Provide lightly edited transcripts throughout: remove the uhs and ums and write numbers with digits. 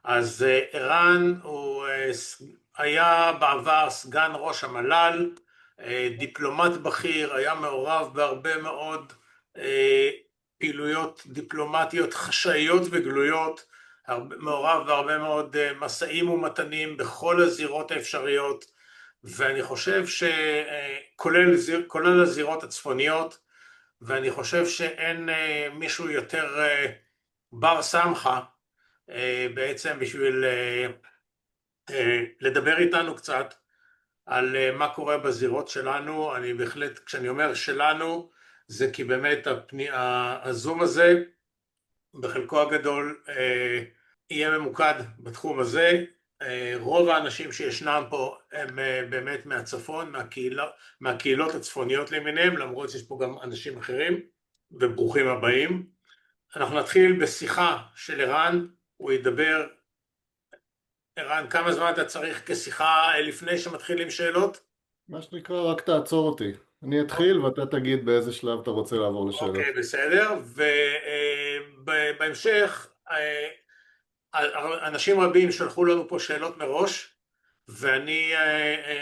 אז ערן הוא היה בעבר סגן ראש המל"ל, דיפלומט בכיר, היה מעורב בהרבה מאוד פעילויות דיפלומטיות חשאיות וגלויות, מעורב בהרבה מאוד משאים ומתנים בכל הזירות האפשריות, ואני חושב כולל הזירות הצפוניות, ואני חושב שאין מישהו יותר בר סמכה בעצם בשביל לדבר איתנו קצת על מה קורה בזירות שלנו. אני בהחלט, כשאני אומר שלנו, זה כי באמת הזום הזה בחלקו הגדול יהיה ממוקד בתחום הזה. רוב האנשים שישנם פה הם באמת מהצפון, מהקהילות הצפוניות למיניהם, למרות שיש פה גם אנשים אחרים, וברוכים הבאים. אנחנו נתחיל בשיחה של ערן, הוא ידבר. ערן, כמה זמן אתה צריך כשיחה לפני שמתחילים שאלות? מה שנקרא, רק תעצור אותי. אני אתחיל ואתה תגיד באיזה שלב אתה רוצה לעבור אוקיי, לשאלות. בסדר. ובהמשך, אנשים רבים שלחו לנו פה שאלות מראש, ואני...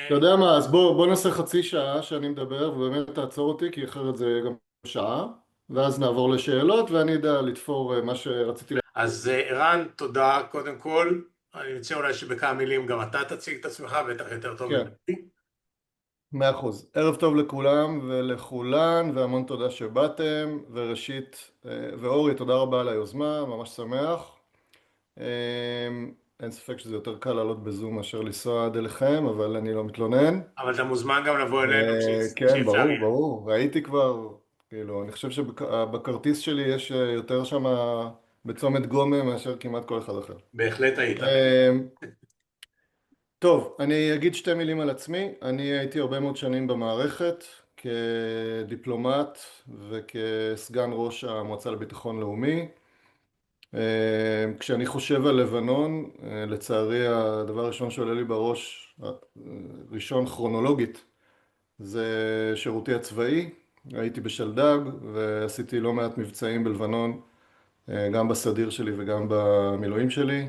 אתה יודע מה, אז בוא נעשה חצי שעה שאני מדבר, ובאמת תעצור אותי, כי אחרת זה גם שעה, ואז נעבור לשאלות, ואני אדע לתפור מה שרציתי. אז ערן, תודה קודם כל. אני מציע אולי שבכמה מילים גם אתה תציג את עצמך, בטח יותר טוב כן, ממני. 100%. ערב טוב לכולם ולכולן, והמון תודה שבאתם, וראשית, ואורי, תודה רבה על היוזמה, ממש שמח. אין ספק שזה יותר קל לעלות בזום מאשר לנסוע עד אליכם, אבל אני לא מתלונן. אבל אתה מוזמן גם לבוא אלינו כן, כשאפשר ברור, יהיה. ברור. ראיתי כבר, כאילו, אני חושב שבכרטיס שלי יש יותר שם בצומת גומה מאשר כמעט כל אחד אחר. בהחלט היית. טוב, אני אגיד שתי מילים על עצמי. אני הייתי הרבה מאוד שנים במערכת כדיפלומט וכסגן ראש המועצה לביטחון לאומי. כשאני חושב על לבנון, לצערי הדבר הראשון שעולה לי בראש, ראשון כרונולוגית, זה שירותי הצבאי. הייתי בשלדג ועשיתי לא מעט מבצעים בלבנון, גם בסדיר שלי וגם במילואים שלי.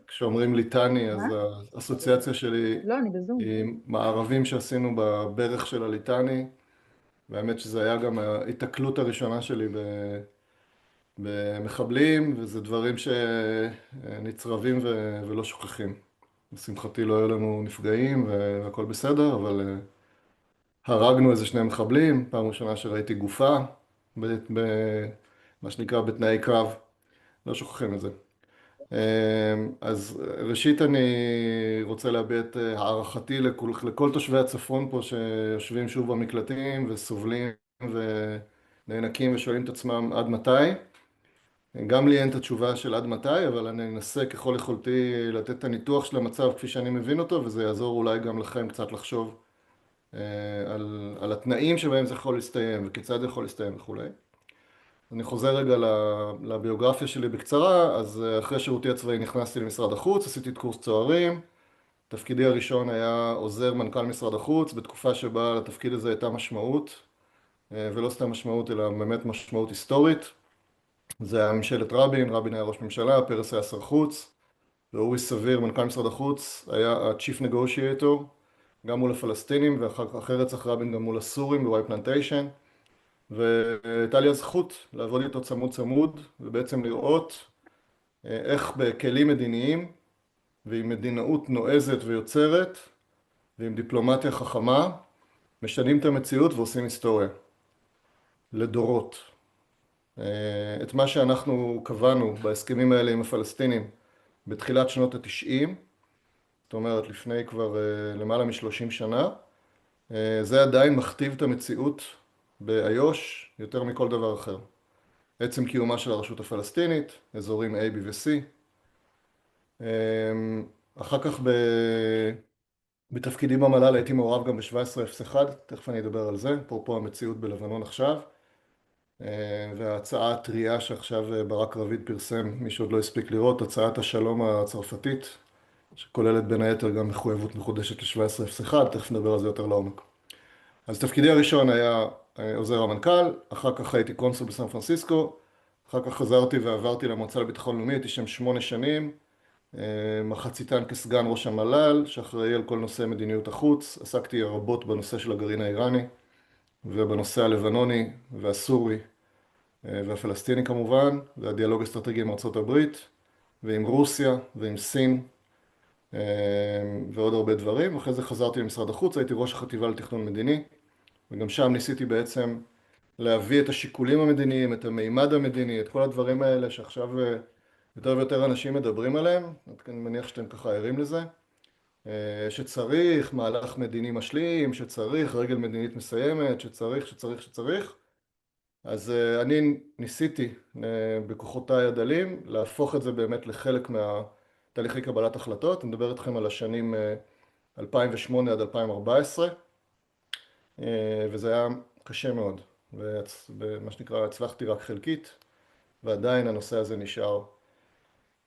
כשאומרים ליטני, אז האסוציאציה שלי לא, אני בזום. היא מערבים שעשינו בברך של הליטני, והאמת שזה היה גם ההיתקלות הראשונה שלי במחבלים, וזה דברים שנצרבים ולא שוכחים. לשמחתי לא היו לנו נפגעים והכל בסדר, אבל הרגנו איזה שני מחבלים, פעם ראשונה שראיתי גופה, מה שנקרא בתנאי קרב, לא שוכחים את זה. אז ראשית אני רוצה להביע את הערכתי לכל תושבי הצפון פה שיושבים שוב במקלטים וסובלים ונאנקים ושואלים את עצמם עד מתי. גם לי אין את התשובה של עד מתי, אבל אני אנסה ככל יכולתי לתת את הניתוח של המצב כפי שאני מבין אותו, וזה יעזור אולי גם לכם קצת לחשוב על התנאים שבהם זה יכול להסתיים וכיצד זה יכול להסתיים וכולי. אני חוזר רגע לביוגרפיה שלי בקצרה. אז אחרי שירותי הצבאי נכנסתי למשרד החוץ, עשיתי את קורס צוערים. תפקידי הראשון היה עוזר מנכ"ל משרד החוץ, בתקופה שבה לתפקיד הזה הייתה משמעות, ולא סתם משמעות אלא באמת משמעות היסטורית. זה היה ממשלת רבין, רבין היה ראש ממשלה, פרס היה שר חוץ, ואורי סביר, מנכ"ל משרד החוץ, היה ה-Chief Negotiator, גם מול הפלסטינים, ואחרי רצח רבין גם מול הסורים בוואי פלנטיישן. והייתה לי הזכות לעבוד איתו צמוד צמוד, ובעצם לראות איך בכלים מדיניים, ועם מדינאות נועזת ויוצרת, ועם דיפלומטיה חכמה, משנים את המציאות ועושים היסטוריה. לדורות. את מה שאנחנו קבענו בהסכמים האלה עם הפלסטינים בתחילת שנות ה-90, זאת אומרת לפני כבר למעלה מ-30 שנה, זה עדיין מכתיב את המציאות באיו"ש יותר מכל דבר אחר. עצם קיומה של הרשות הפלסטינית, אזורים A, B ו-C. אחר כך בתפקידי במל"ל הייתי מעורב גם ב-1701, תכף אני אדבר על זה, אפרופו המציאות בלבנון עכשיו. וההצעה הטריה שעכשיו ברק רביד פרסם, מי שעוד לא הספיק לראות, הצעת השלום הצרפתית, שכוללת בין היתר גם מחויבות מחודשת ל-1701, תכף נדבר על זה יותר לעומק. אז תפקידי הראשון היה עוזר המנכ"ל, אחר כך הייתי קונסול בסן פרנסיסקו, אחר כך חזרתי ועברתי למועצה לביטחון לאומי, הייתי שם 8 שנים, מחציתן כסגן ראש המל"ל, שאחראי על כל נושא מדיניות החוץ. עסקתי רבות בנושא של הגרעין האיראני, ובנושא הלבנוני והסורי, והפלסטיני כמובן, והדיאלוג אסטרטגי עם ארצות הברית, ועם רוסיה, ועם סין, ועוד הרבה דברים. אחרי זה חזרתי למשרד החוץ, הייתי ראש החטיבה לתכנון מדיני, וגם שם ניסיתי בעצם להביא את השיקולים המדיניים, את המימד המדיני, את כל הדברים האלה שעכשיו יותר ויותר אנשים מדברים עליהם. אני מניח שאתם ככה ערים לזה. שצריך מהלך מדיני משלים, שצריך רגל מדינית מסיימת, שצריך. אז אני ניסיתי בכוחותיי הדלים להפוך את זה באמת לחלק מהתהליכי קבלת החלטות. אני מדבר איתכם על השנים 2008 עד 2014, וזה היה קשה מאוד, ומה שנקרא הצלחתי רק חלקית, ועדיין הנושא הזה נשאר.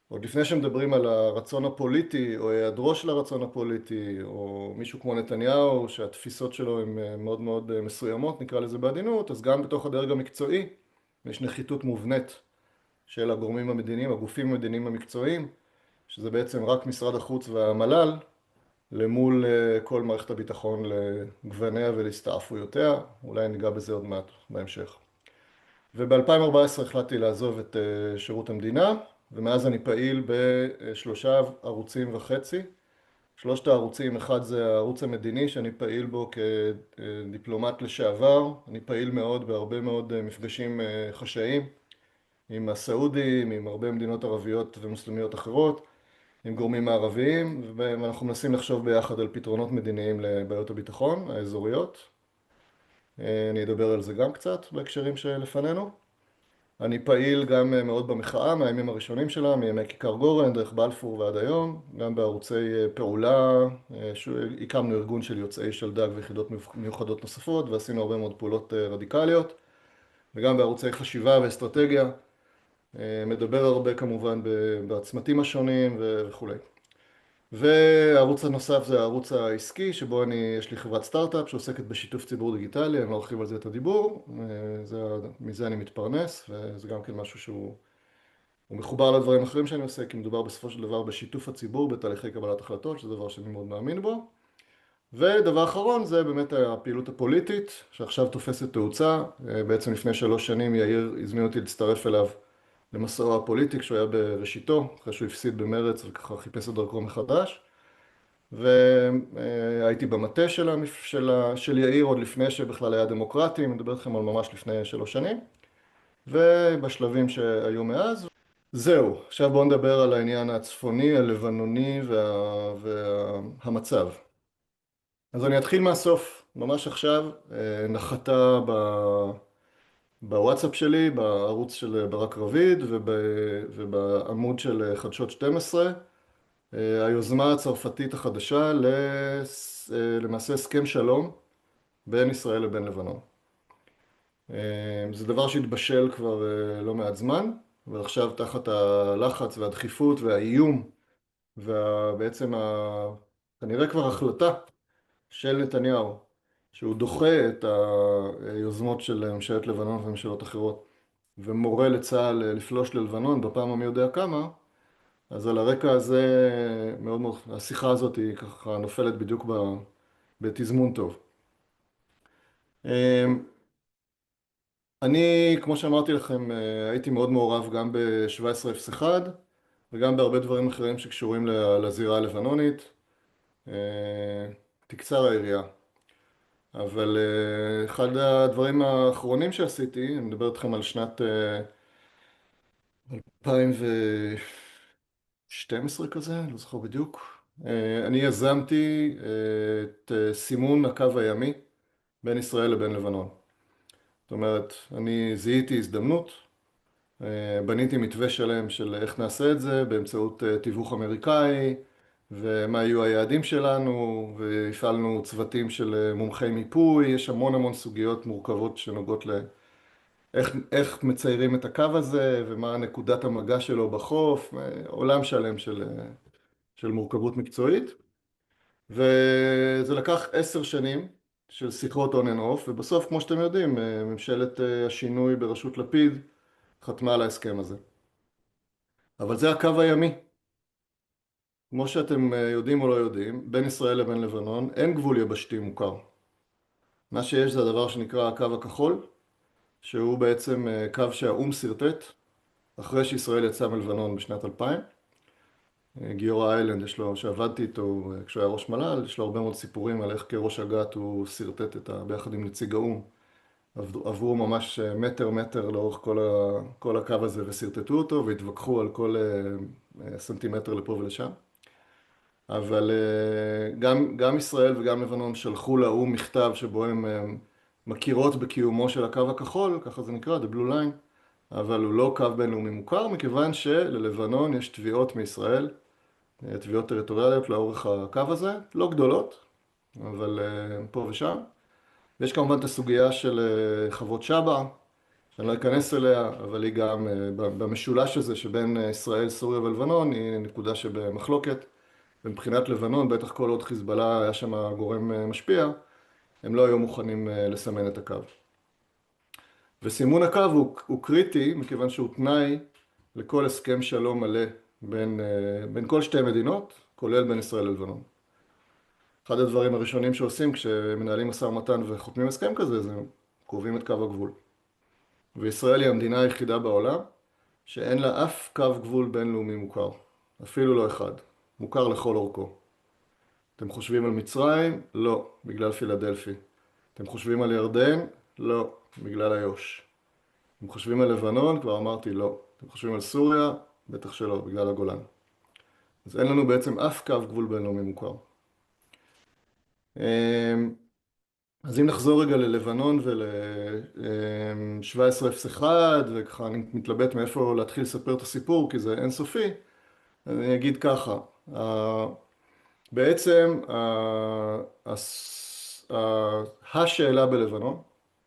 עוד לפני שמדברים על הרצון הפוליטי או היעדרו של הרצון הפוליטי, או מישהו כמו נתניהו שהתפיסות שלו הן מאוד מאוד מסוימות, נקרא לזה בעדינות, אז גם בתוך הדרג המקצועי יש נחיתות מובנית של הגורמים המדיניים, הגופים המדיניים המקצועיים, שזה בעצם רק משרד החוץ והמל"ל, למול כל מערכת הביטחון לגווניה ולהסתעפויותיה. אולי ניגע בזה עוד מעט בהמשך. וב-2014 החלטתי לעזוב את שירות המדינה, ומאז אני פעיל בשלושה ערוצים וחצי. שלושת הערוצים, אחד זה הערוץ המדיני שאני פעיל בו כדיפלומט לשעבר. אני פעיל מאוד בהרבה מאוד מפגשים חשאיים עם הסעודים, עם הרבה מדינות ערביות ומוסלמיות אחרות, עם גורמים מערביים, ואנחנו מנסים לחשוב ביחד על פתרונות מדיניים לבעיות הביטחון האזוריות. אני אדבר על זה גם קצת בהקשרים שלפנינו. אני פעיל גם מאוד במחאה מהימים הראשונים שלה, מימי כיכר גורן, דרך בלפור ועד היום, גם בערוצי פעולה, הקמנו ארגון של יוצאי שלדג ויחידות מיוחדות נוספות, ועשינו הרבה מאוד פעולות רדיקליות, וגם בערוצי חשיבה ואסטרטגיה, מדבר הרבה כמובן בצמתים השונים וכו'. והערוץ הנוסף זה הערוץ העסקי, שבו יש לי חברת סטארט-אפ שעוסקת בשיתוף ציבור דיגיטלי, אני לא ארחיב על זה את הדיבור, מזה אני מתפרנס, וזה גם כן משהו שהוא מחובר לדברים אחרים שאני עושה, כי מדובר בסופו של דבר בשיתוף הציבור בתהליכי קבלת החלטות, שזה דבר שאני מאוד מאמין בו. ודבר אחרון זה באמת הפעילות הפוליטית, שעכשיו תופסת תאוצה. בעצם לפני 3 שנים יאיר הזמין אותי להצטרף אליו למסעו הפוליטי, כשהוא היה בראשיתו, אחרי שהוא הפסיד במרץ וככה חיפש את דרכו מחדש. והייתי במטה של יאיר עוד לפני שבכלל היה דמוקרטי, אני מדבר איתכם על ממש לפני 3 שנים, ובשלבים שהיו מאז. זהו, עכשיו בואו נדבר על העניין הצפוני, הלבנוני והמצב. אז אני אתחיל מהסוף, ממש עכשיו נחתה בוואטסאפ שלי, בערוץ של ברק רביד ובעמוד של חדשות 12, היוזמה הצרפתית החדשה למעשה הסכם שלום בין ישראל לבין לבנון. זה דבר שהתבשל כבר לא מעט זמן, ועכשיו תחת הלחץ והדחיפות והאיום, ובעצם כנראה כבר החלטה של נתניהו, שהוא דוחה את היוזמות של ממשלת לבנון וממשלות אחרות, ומורה לצה"ל לפלוש ללבנון בפעם המי יודע כמה, אז על הרקע הזה, מאוד מאוד, השיחה הזאת היא ככה נופלת בדיוק בתזמון טוב. אני, כמו שאמרתי לכם, הייתי מאוד מעורב גם ב-1701 וגם בהרבה דברים אחרים שקשורים לזירה הלבנונית. תקצר היריעה. אבל אחד הדברים האחרונים שעשיתי, אני מדבר איתכם על שנת 2012 כזה, לא זוכר בדיוק. אני יזמתי את סימון הקו הימי בין ישראל לבין לבנון. זאת אומרת, אני זיהיתי הזדמנות, בניתי מתווה שלם של איך נעשה את זה באמצעות תיווך אמריקאי, ומה יהיו היעדים שלנו, והפעלנו צוותים של מומחי מיפוי. יש המון סוגיות מורכבות שנוגעות לאיך מציירים את הקו הזה, ומה נקודת המגע שלו בחוף, עולם שלם של מורכבות מקצועית. וזה לקח 10 שנים של שיחות on and off, ובסוף, כמו שאתם יודעים, ממשלת השינוי בראשות לפיד חתמה על ההסכם הזה. אבל זה הקו הימי. כמו שאתם יודעים או לא יודעים, בין ישראל לבין לבנון אין גבול יבשתי מוכר. מה שיש זה הדבר שנקרא הקו הכחול, שהוא בעצם קו שהאו"ם סרטט אחרי שישראל יצאה מלבנון בשנת 2000. גיורא איילנד, שעבדתי איתו כשהוא היה ראש מל"ל, יש לו הרבה מאוד סיפורים על איך כראש אג"ת הוא סרטט ביחד עם נציג האו"ם. עברו ממש מטר לאורך כל הקו הזה וסרטטו אותו והתווכחו על כל סנטימטר לפה ולשם. אבל גם ישראל וגם לבנון שלחו לאו"ם מכתב שבו הם מכירות בקיומו של הקו הכחול, ככה זה נקרא, The Blue Line, אבל הוא לא קו בינלאומי מוכר, מכיוון שללבנון יש תביעות מישראל, תביעות טריטוריאליות לאורך הקו הזה, לא גדולות, אבל פה ושם. ויש כמובן את הסוגיה של חוות שבע, שאני לא אכנס אליה, אבל היא גם במשולש הזה שבין ישראל, סוריה ולבנון, היא נקודה שבמחלוקת. ומבחינת לבנון, בטח כל עוד חיזבאללה היה שם גורם משפיע, הם לא היו מוכנים לסמן את הקו. וסימון הקו הוא קריטי, מכיוון שהוא תנאי לכל הסכם שלום מלא בין כל שתי מדינות, כולל בין ישראל ללבנון. אחד הדברים הראשונים שעושים כשמנהלים משא ומתן וחותמים הסכם כזה, זה קובעים את קו הגבול. וישראל היא המדינה היחידה בעולם שאין לה אף קו גבול בינלאומי מוכר, אפילו לא אחד, מוכר לכל אורכו. אתם חושבים על מצרים? לא, בגלל פילדלפי. אתם חושבים על ירדן? לא, בגלל איו"ש. אתם חושבים על לבנון? כבר אמרתי לא. אתם חושבים על סוריה? בטח שלא, בגלל הגולן. אז אין לנו בעצם אף קו גבול בינלאומי מוכר. אז אם נחזור רגע ללבנון ול-1701, וככה אני מתלבט מאיפה להתחיל לספר את הסיפור, כי זה אינסופי, אז אני אגיד ככה. בעצם השאלה בלבנון,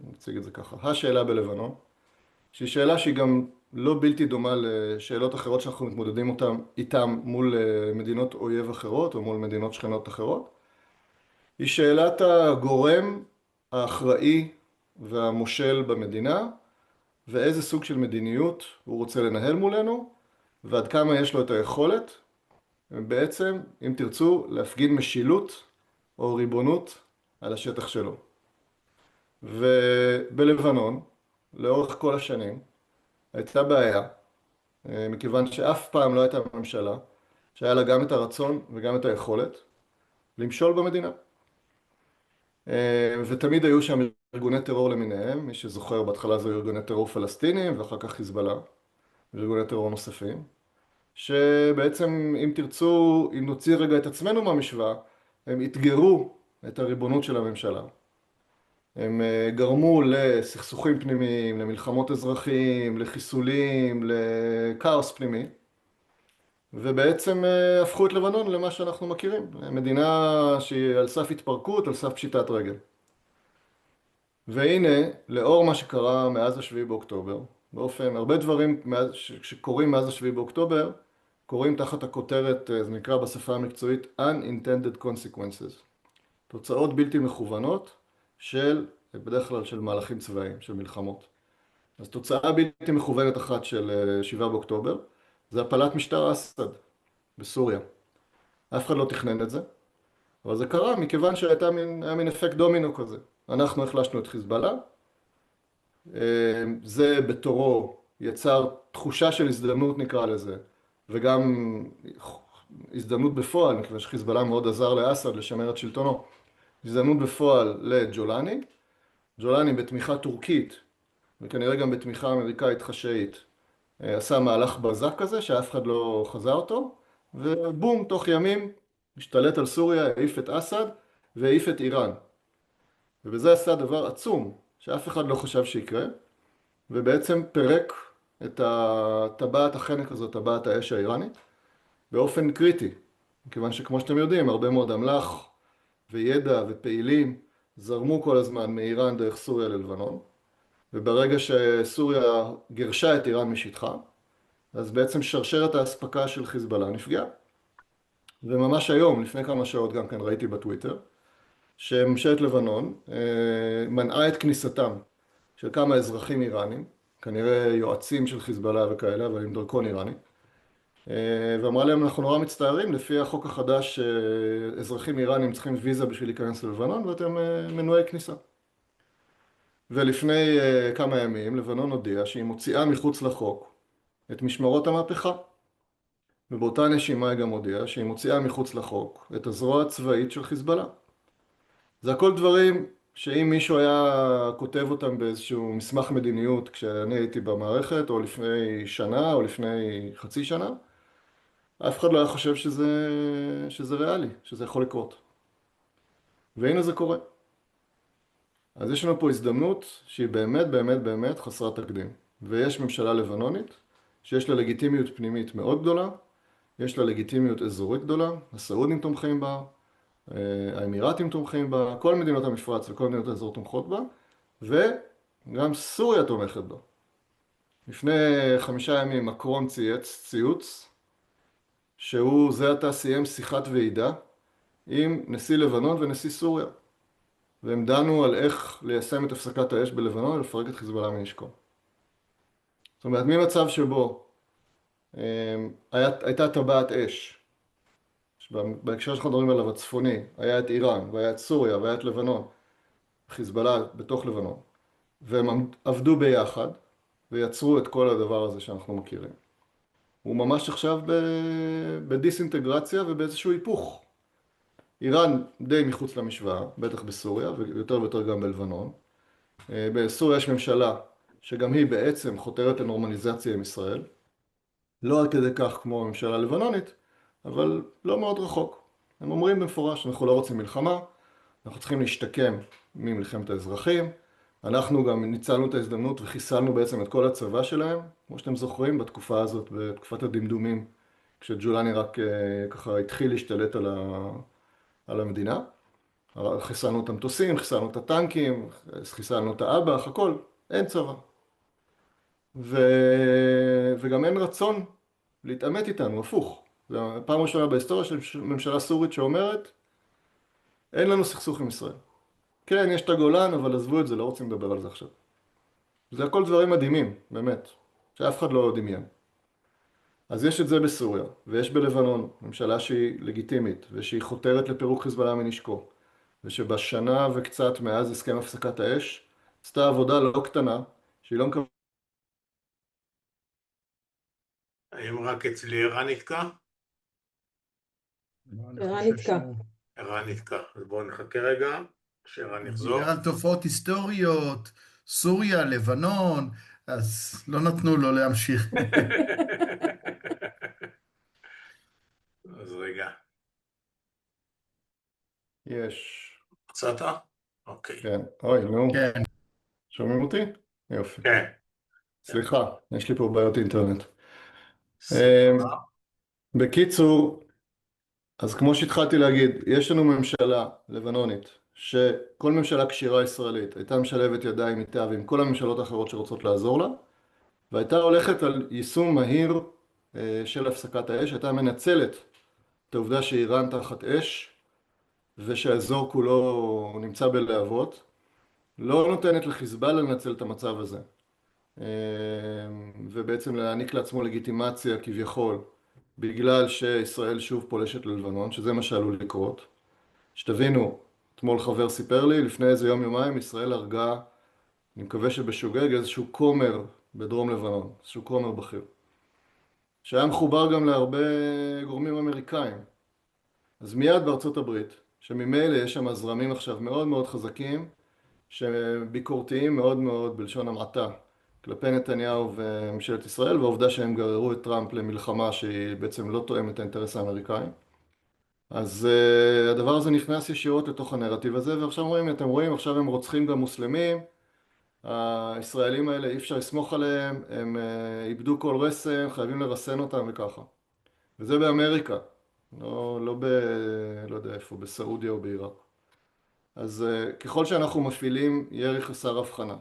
אני אציג את זה ככה, השאלה בלבנון, שהיא שאלה שהיא גם לא בלתי דומה לשאלות אחרות שאנחנו מתמודדים איתן מול מדינות אויב אחרות או מול מדינות שכנות אחרות, היא שאלת הגורם האחראי והמושל במדינה, ואיזה סוג של מדיניות הוא רוצה לנהל מולנו, ועד כמה יש לו את היכולת, בעצם, אם תרצו, להפגין משילות או ריבונות על השטח שלו. ובלבנון, לאורך כל השנים, הייתה בעיה, מכיוון שאף פעם לא הייתה ממשלה, שהיה לה גם את הרצון וגם את היכולת למשול במדינה. ותמיד היו שם ארגוני טרור למיניהם, מי שזוכר בהתחלה זה ארגוני טרור פלסטינים ואחר כך חיזבאללה, וארגוני טרור נוספים, שבעצם אם תרצו, אם נוציא רגע את עצמנו מהמשוואה, הם אתגרו את הריבונות של הממשלה. הם גרמו לסכסוכים פנימיים, למלחמות אזרחים, לחיסולים, לכאוס פנימי, ובעצם הפכו את לבנון למה שאנחנו מכירים, מדינה שהיא על סף התפרקות, על סף פשיטת רגל. והנה, לאור מה שקרה מאז השביעי באוקטובר, באופן, הרבה דברים שקורים מאז השביעי באוקטובר, קוראים תחת הכותרת, זה נקרא בשפה המקצועית, unintended consequences. תוצאות בלתי מכוונות בדרך כלל של מהלכים צבאיים, של מלחמות. אז תוצאה בלתי מכוונת אחת של 7 באוקטובר, זה הפלת משטר אסד בסוריה. אף אחד לא תכנן את זה, אבל זה קרה מכיוון שהיה מין אפקט דומינו כזה. אנחנו החלשנו את חיזבאללה, זה בתורו יצר תחושה של הזדמנות נקרא לזה, וגם הזדמנות בפועל, מכיוון שחיזבאללה מאוד עזר לאסד לשמר את שלטונו, הזדמנות בפועל לג'ולני, ג'ולני בתמיכה טורקית, וכנראה גם בתמיכה אמריקאית חשאית, עשה מהלך בזק כזה שאף אחד לא חזה אותו, ובום, תוך ימים השתלט על סוריה, העיף את אסד והעיף את איראן. ובזה עשה דבר עצום שאף אחד לא חשב שיקרה, ובעצם פירק את טבעת החנק הזאת, טבעת האש האיראנית, באופן קריטי. מכיוון שכמו שאתם יודעים, הרבה מאוד אמל"ח וידע ופעילים זרמו כל הזמן מאיראן דרך סוריה ללבנון, וברגע שסוריה גירשה את איראן משטחה, אז בעצם שרשרת האספקה של חיזבאללה נפגעה. וממש היום, לפני כמה שעות גם כן ראיתי בטוויטר, שממשלת לבנון מנעה את כניסתם של כמה אזרחים איראנים, כנראה יועצים של חיזבאללה וכאלה, אבל עם דרכון איראני. ואמרה להם, אנחנו נורא מצטערים, לפי החוק החדש, אזרחים איראנים צריכים ויזה בשביל להיכנס ללבנון, ואתם מנועי כניסה. ולפני כמה ימים, לבנון הודיעה שהיא מוציאה מחוץ לחוק את משמרות המהפכה. ובאותה נשימה היא גם הודיעה שהיא מוציאה מחוץ לחוק את הזרוע הצבאית של חיזבאללה. זה הכל דברים שאם מישהו היה כותב אותם באיזשהו מסמך מדיניות כשאני הייתי במערכת, או לפני שנה, או לפני חצי שנה, אף אחד לא היה חושב שזה ריאלי, שזה יכול לקרות. והנה זה קורה. אז יש לנו פה הזדמנות שהיא באמת באמת באמת חסרת תקדים. ויש ממשלה לבנונית שיש לה לגיטימיות פנימית מאוד גדולה, יש לה לגיטימיות אזורית גדולה, הסעודים תומכים בה, האמירתים תומכים בה, כל מדינות המפרץ וכל מדינות האזור תומכות בה, וגם סוריה תומכת בה. לפני 5 ימים מקרון צייץ ציוץ, שהוא זה עתה סיים שיחת ועידה עם נשיא לבנון ונשיא סוריה. והם דנו על איך ליישם את הפסקת האש בלבנון ולפרק את חיזבאללה מנשקו. זאת אומרת, ממצב שבו הייתה טבעת אש, בהקשר שאנחנו מדברים עליו הצפוני, היה את איראן, והיה את סוריה, והיה את לבנון, חיזבאללה בתוך לבנון, והם עבדו ביחד, ויצרו את כל הדבר הזה שאנחנו מכירים. הוא ממש עכשיו בדיסאינטגרציה ובאיזשהו היפוך. איראן די מחוץ למשוואה, בטח בסוריה, ויותר ויותר גם בלבנון. בסוריה יש ממשלה שגם היא בעצם חותרת לנורמליזציה עם ישראל. לא עד כדי כך כמו הממשלה הלבנונית, אבל לא מאוד רחוק. הם אומרים במפורש, אנחנו לא רוצים מלחמה, אנחנו צריכים להשתקם ממלחמת האזרחים. אנחנו גם ניצלנו את ההזדמנות וחיסלנו בעצם את כל הצבא שלהם, כמו שאתם זוכרים, בתקופה הזאת, בתקופת הדמדומים, כשג'ולני רק ככה התחיל להשתלט על המדינה. חיסלנו את המטוסים, חיסלנו את הטנקים, חיסלנו את האב"ח, הכל, אין צבא. וגם אין רצון להתעמת איתנו, הפוך. זו הפעם ראשונה בהיסטוריה של ממשלה סורית שאומרת, אין לנו סכסוך עם ישראל. כן, יש את הגולן, אבל עזבו את זה, לא רוצים לדבר על זה עכשיו. זה הכל דברים מדהימים, באמת, שאף אחד לא דמיין. אז יש את זה בסוריה, ויש בלבנון ממשלה שהיא לגיטימית, ושהיא חותרת לפירוק חיזבאללה מנשקו, ושבשנה וקצת מאז הסכם הפסקת האש, עשתה עבודה לא קטנה, שהיא לא מקבלת. האם רק אצלי ערן נתקע? ערן נתקע. ערן נתקע, אז בואו נחכה רגע, שערן יחזור. דיבר על תופעות היסטוריות, סוריה, לבנון, אז לא נתנו לו להמשיך. אז רגע. יש. מצאת? אוקיי. כן, אוי, נו. כן. שומעים אותי? יופי. כן. סליחה, יש לי פה בעיות אינטרנט. סבבה. בקיצור, אז כמו שהתחלתי להגיד, יש לנו ממשלה לבנונית, שכל ממשלה כשירה ישראלית הייתה משלבת ידיים איתה ועם כל הממשלות האחרות שרוצות לעזור לה, והייתה הולכת על יישום מהיר של הפסקת האש, הייתה מנצלת את העובדה שאיראן תחת אש, ושהאזור כולו נמצא בלהבות, לא נותנת לחיזבאללה לנצל את המצב הזה, ובעצם להעניק לעצמו לגיטימציה כביכול, בגלל שישראל שוב פולשת ללבנון, שזה מה שעלול לקרות. שתבינו, אתמול חבר סיפר לי, לפני איזה יום-יומיים ישראל הרגה, אני מקווה שבשוגג, איזשהו כומר בדרום לבנון, איזשהו כומר בכיר, שהיה מחובר גם להרבה גורמים אמריקאים. אז מיד בארצות הברית, שממילא יש שם זרמים עכשיו מאוד מאוד חזקים, שביקורתיים מאוד מאוד בלשון המעטה, כלפי נתניהו וממשלת ישראל, והעובדה שהם גררו את טראמפ למלחמה שהיא בעצם לא תואמת את האינטרס האמריקאי. אז הדבר הזה נכנס ישירות לתוך הנרטיב הזה, ועכשיו רואים, אתם רואים, עכשיו הם רוצחים גם מוסלמים, הישראלים האלה אי אפשר לסמוך עליהם, הם איבדו כל רסן, חייבים לרסן אותם וככה. וזה באמריקה, לא יודע איפה, בסעודיה או בעיראק. אז ככל שאנחנו מפעילים ירי חסר הבחנה,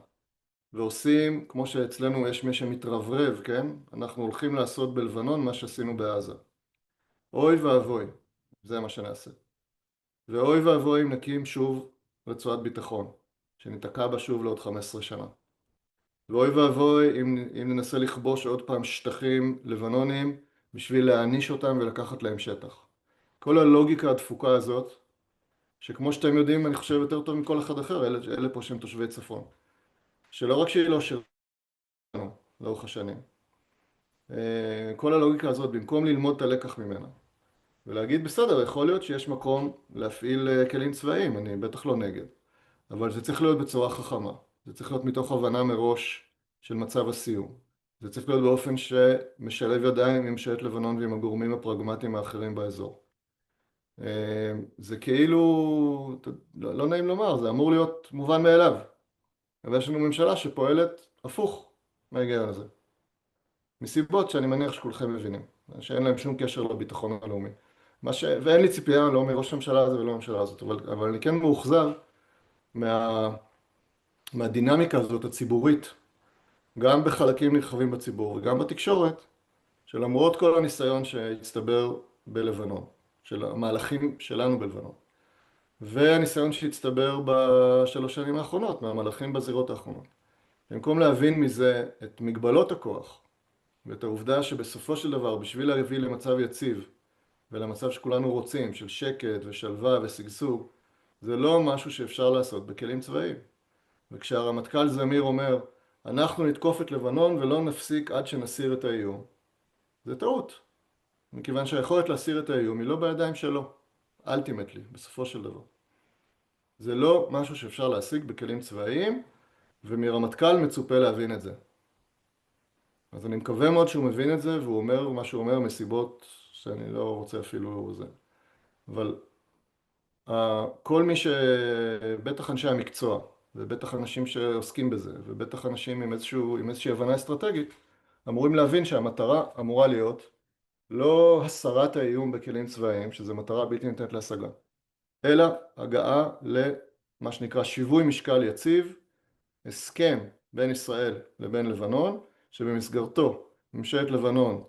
ועושים, כמו שאצלנו יש מי שמתרברב, כן? אנחנו הולכים לעשות בלבנון מה שעשינו בעזה. אוי ואבוי, זה מה שנעשה. ואוי ואבוי אם נקים שוב רצועת ביטחון, שניתקע בה שוב לעוד 15 שנה. ואוי ואבוי אם ננסה לכבוש עוד פעם שטחים לבנונים בשביל להעניש אותם ולקחת להם שטח. כל הלוגיקה הדפוקה הזאת, שכמו שאתם יודעים, אני חושב יותר טוב מכל אחד אחר, אלה פה שהם תושבי צפון, שלא רק שהיא לא שלנו לאורך השנים, כל הלוגיקה הזאת, במקום ללמוד את הלקח ממנה, ולהגיד, בסדר, יכול להיות שיש מקום להפעיל כלים צבאיים, אני בטח לא נגד, אבל זה צריך להיות בצורה חכמה, זה צריך להיות מתוך הבנה מראש של מצב הסיום, זה צריך להיות באופן שמשלב ידיים עם ממשלת לבנון ועם הגורמים הפרגמטיים האחרים באזור. זה כאילו, לא נעים לומר, זה אמור להיות מובן מאליו, אבל יש לנו ממשלה שפועלת הפוך מההיגיון הזה, מסיבות שאני מניח שכולכם מבינים, שאין להם שום קשר לביטחון הלאומי. ואין לי ציפייה לא מראש הממשלה הזה ולא הממשלה הזאת, אבל אני כן מאוכזב מהדינמיקה הזאת הציבורית, גם בחלקים נרחבים בציבור וגם בתקשורת, שלמרות כל הניסיון שהצטבר בלבנון, של המהלכים שלנו בלבנון, והניסיון שהצטבר בשלוש שנים האחרונות, מהמהלכים בזירות האחרונות, במקום להבין מזה את מגבלות הכוח, ואת העובדה שבסופו של דבר, בשביל להביא למצב יציב, ולמצב שכולנו רוצים, של שקט ושלווה ושגשוג, זה לא משהו שאפשר לעשות בכלים צבאיים. וכשהרמטכ"ל זמיר אומר, אנחנו נתקוף את לבנון ולא נפסיק עד שנסיר את האיום, זה טעות. מכיוון שהיכולת להסיר את האיום היא לא בידיים שלו, ultimately, בסופו של דבר. זה לא משהו שאפשר להשיג בכלים צבאיים, ומרמטכ"ל מצופה להבין את זה. אז אני מקווה מאוד שהוא מבין את זה, והוא אומר מה שהוא אומר מסיבות שאני לא רוצה אפילו זה. אבל כל מי בטח אנשי המקצוע, ובטח אנשים שעוסקים בזה, ובטח אנשים עם איזושהי הבנה אסטרטגית, אמורים להבין שהמטרה אמורה להיות לא הסרת האיום בכלים צבאיים, שזו מטרה בלתי ניתנת להשגה, אלא הגעה למה שנקרא שיווי משקל יציב, הסכם בין ישראל לבין לבנון, שבמסגרתו ממשלת לבנון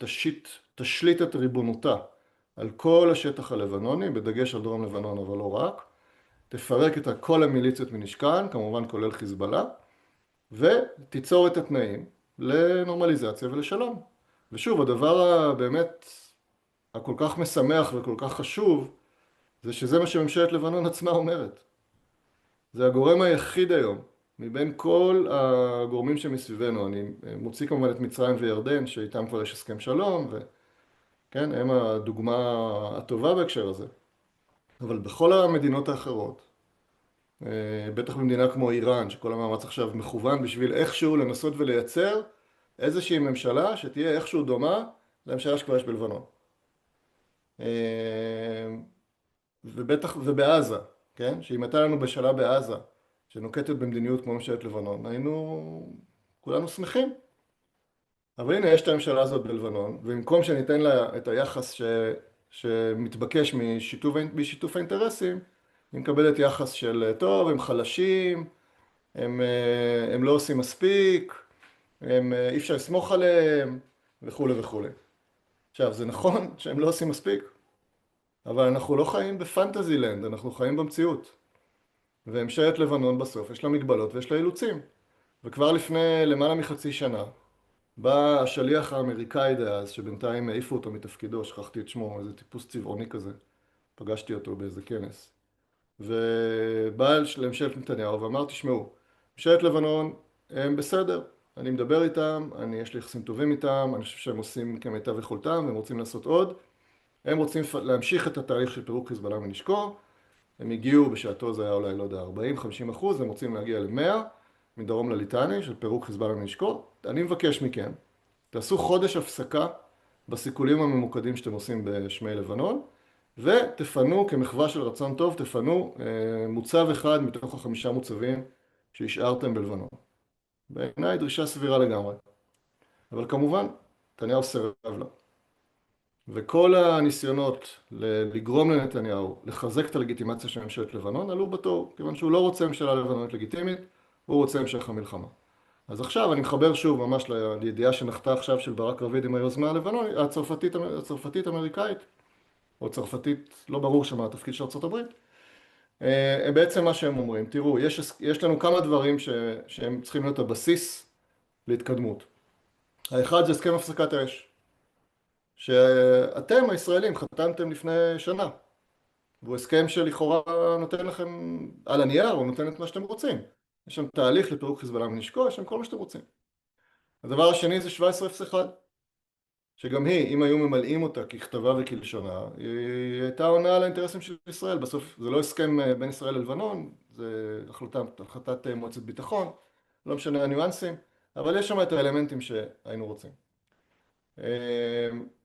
תשליט את ריבונותה על כל השטח הלבנוני, בדגש על דרום לבנון אבל לא רק, תפרק את כל המיליציות מנשקן, כמובן כולל חיזבאללה, ותיצור את התנאים לנורמליזציה ולשלום. ושוב, הדבר באמת הכל כך משמח וכל כך חשוב, זה שזה מה שממשלת לבנון עצמה אומרת. זה הגורם היחיד היום, מבין כל הגורמים שמסביבנו, אני מוציא כמובן את מצרים וירדן, שאיתם כבר יש הסכם שלום, וכן, הם הדוגמה הטובה בהקשר הזה. אבל בכל המדינות האחרות, בטח במדינה כמו איראן, שכל המאמץ עכשיו מכוון בשביל איכשהו לנסות ולייצר איזושהי ממשלה שתהיה איכשהו דומה לממשלה שכבר יש בלבנון. ובטח, ובעזה, כן? שאם הייתה לנו בשלה בעזה, שנוקטת במדיניות כמו ממשלת לבנון, היינו כולנו שמחים. אבל הנה, יש את הממשלה הזאת בלבנון, ובמקום שניתן לה את היחס שמתבקש משיתוף האינטרסים, היא מקבלת יחס של, טוב, הם חלשים, הם לא עושים מספיק, אי אפשר לסמוך עליהם, וכו' וכו'. עכשיו, זה נכון שהם לא עושים מספיק, אבל אנחנו לא חיים בפנטזי לנד, אנחנו חיים במציאות. וממשלת לבנון בסוף יש לה מגבלות ויש לה אילוצים. וכבר לפני למעלה מחצי שנה, בא השליח האמריקאי דאז, שבינתיים העיפו אותו מתפקידו, שכחתי את שמו, איזה טיפוס צבעוני כזה, פגשתי אותו באיזה כנס. ובא לממשלת נתניהו ואמר, תשמעו, ממשלת לבנון הם בסדר, אני מדבר איתם, יש לי יחסים טובים איתם, אני חושב שהם עושים כמיטב יכולתם, הם רוצים לעשות עוד, הם רוצים להמשיך את התהליך של פירוק חיזבאללה מנשקו, הם הגיעו בשעתו, זה היה אולי, לא יודע, 40-50%, הם רוצים להגיע ל-100, מדרום לליטני, של פירוק חיזבאללה מנשקו. אני מבקש מכם, תעשו חודש הפסקה בסיכולים הממוקדים שאתם עושים בשמי לבנון, ותפנו, כמחווה של רצון טוב, תפנו מוצב אחד מתוך ה5 מוצבים שהשארתם בלבנון. בעיניי דרישה סבירה לגמרי. אבל כמובן, נתניהו סירב לה. וכל הניסיונות לגרום לנתניהו לחזק את הלגיטימציה של ממשלת לבנון עלו בתור, כיוון שהוא לא רוצה ממשלה לבנונית לגיטימית, הוא רוצה המשך המלחמה. אז עכשיו אני מחבר שוב ממש לידיעה שנחתה עכשיו של ברק רביד עם היוזמה הלבנונית, הצרפתית-אמריקאית, או צרפתית, לא ברור שמה התפקיד של ארצות הברית. בעצם מה שהם אומרים, תראו, יש לנו כמה דברים שהם צריכים להיות הבסיס להתקדמות. האחד זה הסכם הפסקת האש, שאתם הישראלים חתמתם לפני שנה, והוא הסכם שלכאורה נותן לכם על הנייר, הוא נותן את מה שאתם רוצים. יש שם תהליך לפירוק חיזבאללה מנשקו, יש שם כל מה שאתם רוצים. הדבר השני זה 1701, שגם היא, אם היו ממלאים אותה ככתבה וכלשונה, היא הייתה עונה על האינטרסים של ישראל. בסוף זה לא הסכם בין ישראל ללבנון, זה החלטת מועצת ביטחון, לא משנה הניואנסים, אבל יש שם את האלמנטים שהיינו רוצים.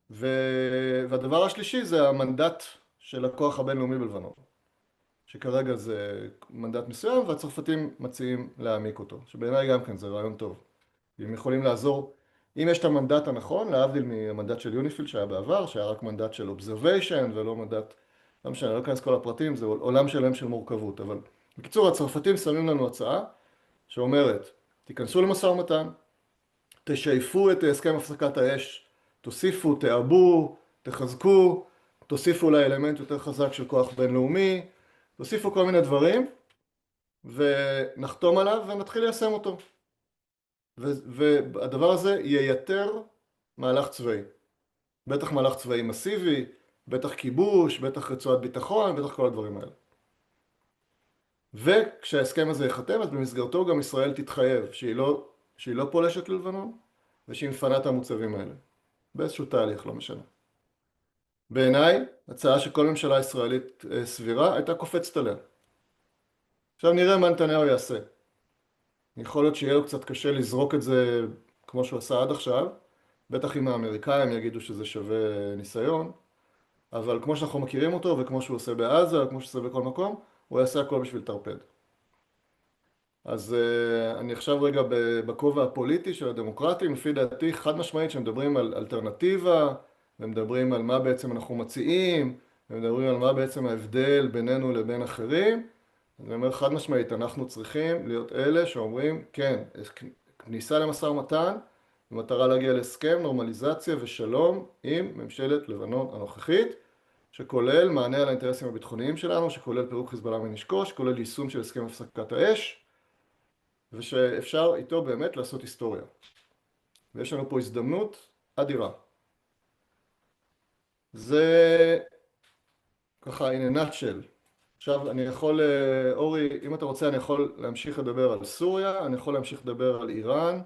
והדבר השלישי זה המנדט של הכוח הבינלאומי בלבנון, שכרגע זה מנדט מסוים, והצרפתים מציעים להעמיק אותו, שבעיניי גם כן זה רעיון טוב. הם יכולים לעזור, אם יש את המנדט הנכון, להבדיל מהמנדט של יוניפיל שהיה בעבר, שהיה רק מנדט של observation ולא מנדט, לא משנה, לא אכנס כל הפרטים, זה עולם שלהם של מורכבות. אבל בקיצור, הצרפתים שמים לנו הצעה שאומרת, תיכנסו למשא ומתן, תשייפו את הסכם הפסקת האש, תוסיפו, תעבו, תחזקו, תוסיפו אולי אלמנט יותר חזק של כוח בינלאומי, תוסיפו כל מיני דברים, ונחתום עליו ונתחיל ליישם אותו. והדבר הזה ייתר מהלך צבאי. בטח מהלך צבאי מסיבי, בטח כיבוש, בטח רצועת ביטחון, בטח כל הדברים האלה. וכשההסכם הזה ייחתם, אז במסגרתו גם ישראל תתחייב שהיא לא פולשת ללבנון, ושהיא מפנה את המוצבים האלה. באיזשהו תהליך, לא משנה. בעיניי, הצעה שכל ממשלה ישראלית סבירה הייתה קופצת עליה. עכשיו נראה מה נתניהו יעשה. יכול להיות שיהיה לו קצת קשה לזרוק את זה כמו שהוא עשה עד עכשיו, בטח אם האמריקאים יגידו שזה שווה ניסיון, אבל כמו שאנחנו מכירים אותו וכמו שהוא עושה בעזה, כמו שהוא עושה בכל מקום, הוא יעשה הכל בשביל לטרפד. אז אני עכשיו רגע בכובע הפוליטי של הדמוקרטים, לפי דעתי חד משמעית שמדברים על אלטרנטיבה, ומדברים על מה בעצם אנחנו מציעים, ומדברים על מה בעצם ההבדל בינינו לבין אחרים, אני אומר חד משמעית, אנחנו צריכים להיות אלה שאומרים, כן, כניסה למשא ומתן, במטרה להגיע להסכם, נורמליזציה ושלום עם ממשלת לבנון הנוכחית, שכולל מענה על האינטרסים הביטחוניים שלנו, שכולל פירוק חיזבאללה מנשקו, שכולל יישום של הסכם הפסקת האש, ושאפשר איתו באמת לעשות היסטוריה. ויש לנו פה הזדמנות אדירה. זה ככה in a nutshell. עכשיו אני יכול, אורי, אם אתה רוצה אני יכול להמשיך לדבר על סוריה, אני יכול להמשיך לדבר על איראן,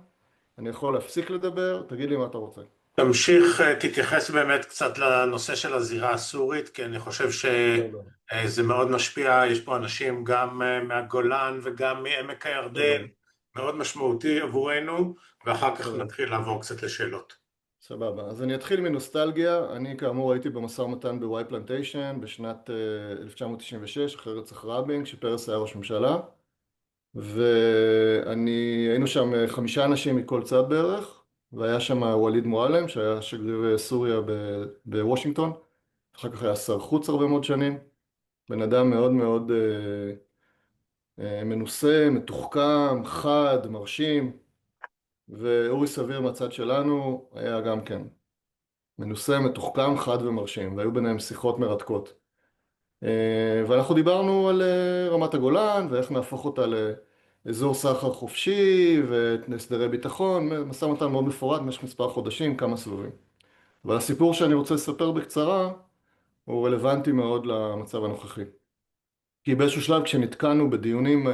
אני יכול להפסיק לדבר, תגיד לי מה אתה רוצה. תמשיך, תתייחס באמת קצת לנושא של הזירה הסורית, כי אני חושב שזה מאוד משפיע, יש פה אנשים גם מהגולן וגם מעמק הירדן, מאוד משמעותי עבורנו, ואחר כך נתחיל לעבור קצת לשאלות. סבבה, אז אני אתחיל מנוסטלגיה, אני כאמור הייתי במשא ומתן בוואי פלנטיישן בשנת 1996, אחרי רצח רבין, כשפרס היה ראש ממשלה, והיינו שם 5 אנשים מכל צד בערך, והיה שם ווליד מועלם, שהיה שגריר סוריה בוושינגטון, אחר כך היה שר חוץ הרבה מאוד שנים, בן אדם מאוד מאוד מנוסה, מתוחכם, חד, מרשים, ואורי סביר מהצד שלנו היה גם כן מנוסה, מתוחכם, חד ומרשים, והיו ביניהם שיחות מרתקות. ואנחנו דיברנו על רמת הגולן, ואיך נהפוך אותה לאזור סחר חופשי, והסדרי ביטחון, משא ומתן מאוד מפורט, במשך מספר חודשים, כמה סבבים. אבל הסיפור שאני רוצה לספר בקצרה, הוא רלוונטי מאוד למצב הנוכחי. כי באיזשהו שלב כשנתקענו בדיונים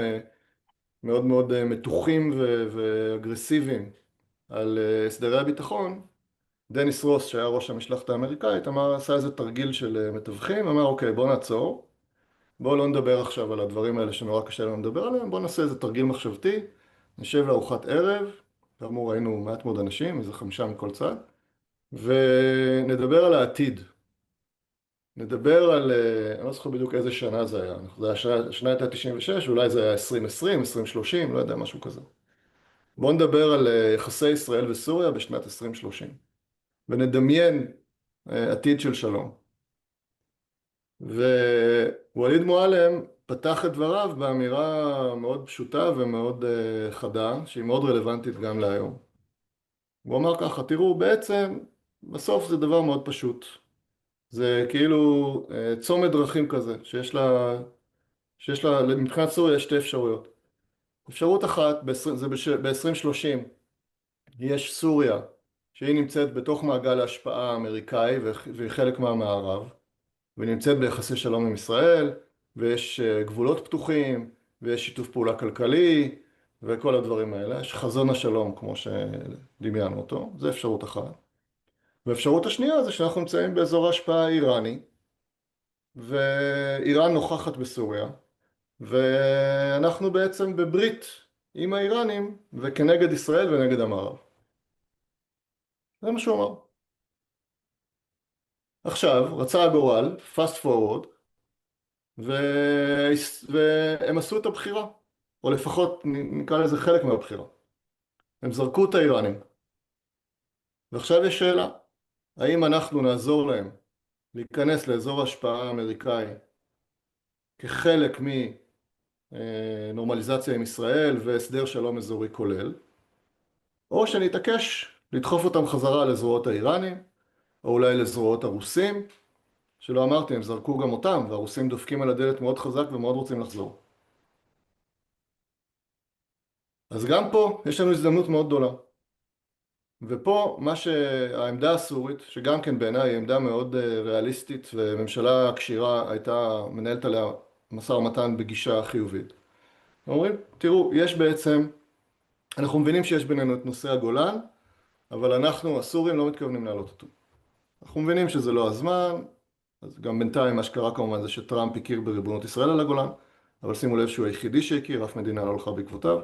מאוד מאוד מתוחים ואגרסיביים על הסדרי הביטחון, דניס רוס, שהיה ראש המשלחת האמריקאית, עשה איזה תרגיל של מתווכים, אמר, אוקיי, בוא נעצור, בואו לא נדבר עכשיו על הדברים האלה שנורא קשה לנו לדבר עליהם, בואו נעשה איזה תרגיל מחשבתי, נשב לארוחת ערב, כאמור ראינו מעט מאוד אנשים, איזה 5 מכל צד, ונדבר על העתיד. נדבר על, אני לא זוכר בדיוק איזה שנה זה היה, השנה הייתה 96, אולי זה היה 2020, 2030, לא יודע, משהו כזה. בואו נדבר על יחסי ישראל וסוריה בשנת 2030. ונדמיין עתיד של שלום. ווליד מועלם פתח את דבריו באמירה מאוד פשוטה ומאוד חדה, שהיא מאוד רלוונטית גם להיום. הוא אמר ככה, תראו, בעצם בסוף זה דבר מאוד פשוט. זה כאילו צומת דרכים כזה, שיש לה, מבחינת סוריה יש 2 אפשרויות. אפשרות אחת, זה ב-2030, יש סוריה, שהיא נמצאת בתוך מעגל ההשפעה האמריקאי והיא חלק מהמערב, והיא נמצאת ביחסי שלום עם ישראל, ויש גבולות פתוחים, ויש שיתוף פעולה כלכלי, וכל הדברים האלה. יש חזון השלום, כמו שדמיינו אותו, זו אפשרות אחת. והאפשרות השנייה זה שאנחנו נמצאים באזור ההשפעה האיראני, ואיראן נוכחת בסוריה, ואנחנו בעצם בברית עם האיראנים, וכנגד ישראל ונגד המערב. זה מה שהוא אמר. עכשיו, רצה הגורל, fast forward, והם עשו את הבחירה, או לפחות נקרא לזה חלק מהבחירה. הם זרקו את האיראנים. ועכשיו יש שאלה, האם אנחנו נעזור להם להיכנס לאזור ההשפעה האמריקאי כחלק מנורמליזציה עם ישראל והסדר שלום אזורי כולל, או שנתעקש לדחוף אותם חזרה לזרועות האיראנים, או אולי לזרועות הרוסים, שלא אמרתי, הם זרקו גם אותם, והרוסים דופקים על הדלת מאוד חזק ומאוד רוצים לחזור. אז גם פה יש לנו הזדמנות מאוד גדולה. ופה העמדה הסורית, שגם כן בעיניי היא עמדה מאוד ריאליסטית, וממשלה קשירה הייתה מנהלת עליה משא ומתן בגישה חיובית. אומרים, תראו, אנחנו מבינים שיש בינינו את נושא הגולן, אבל אנחנו, הסורים, לא מתכוונים להעלות אותו. אנחנו מבינים שזה לא הזמן, אז גם בינתיים מה שקרה כמובן זה שטראמפ הכיר בריבונות ישראל על הגולן, אבל שימו לב שהוא היחידי שהכיר, אף מדינה לא הולכה בעקבותיו.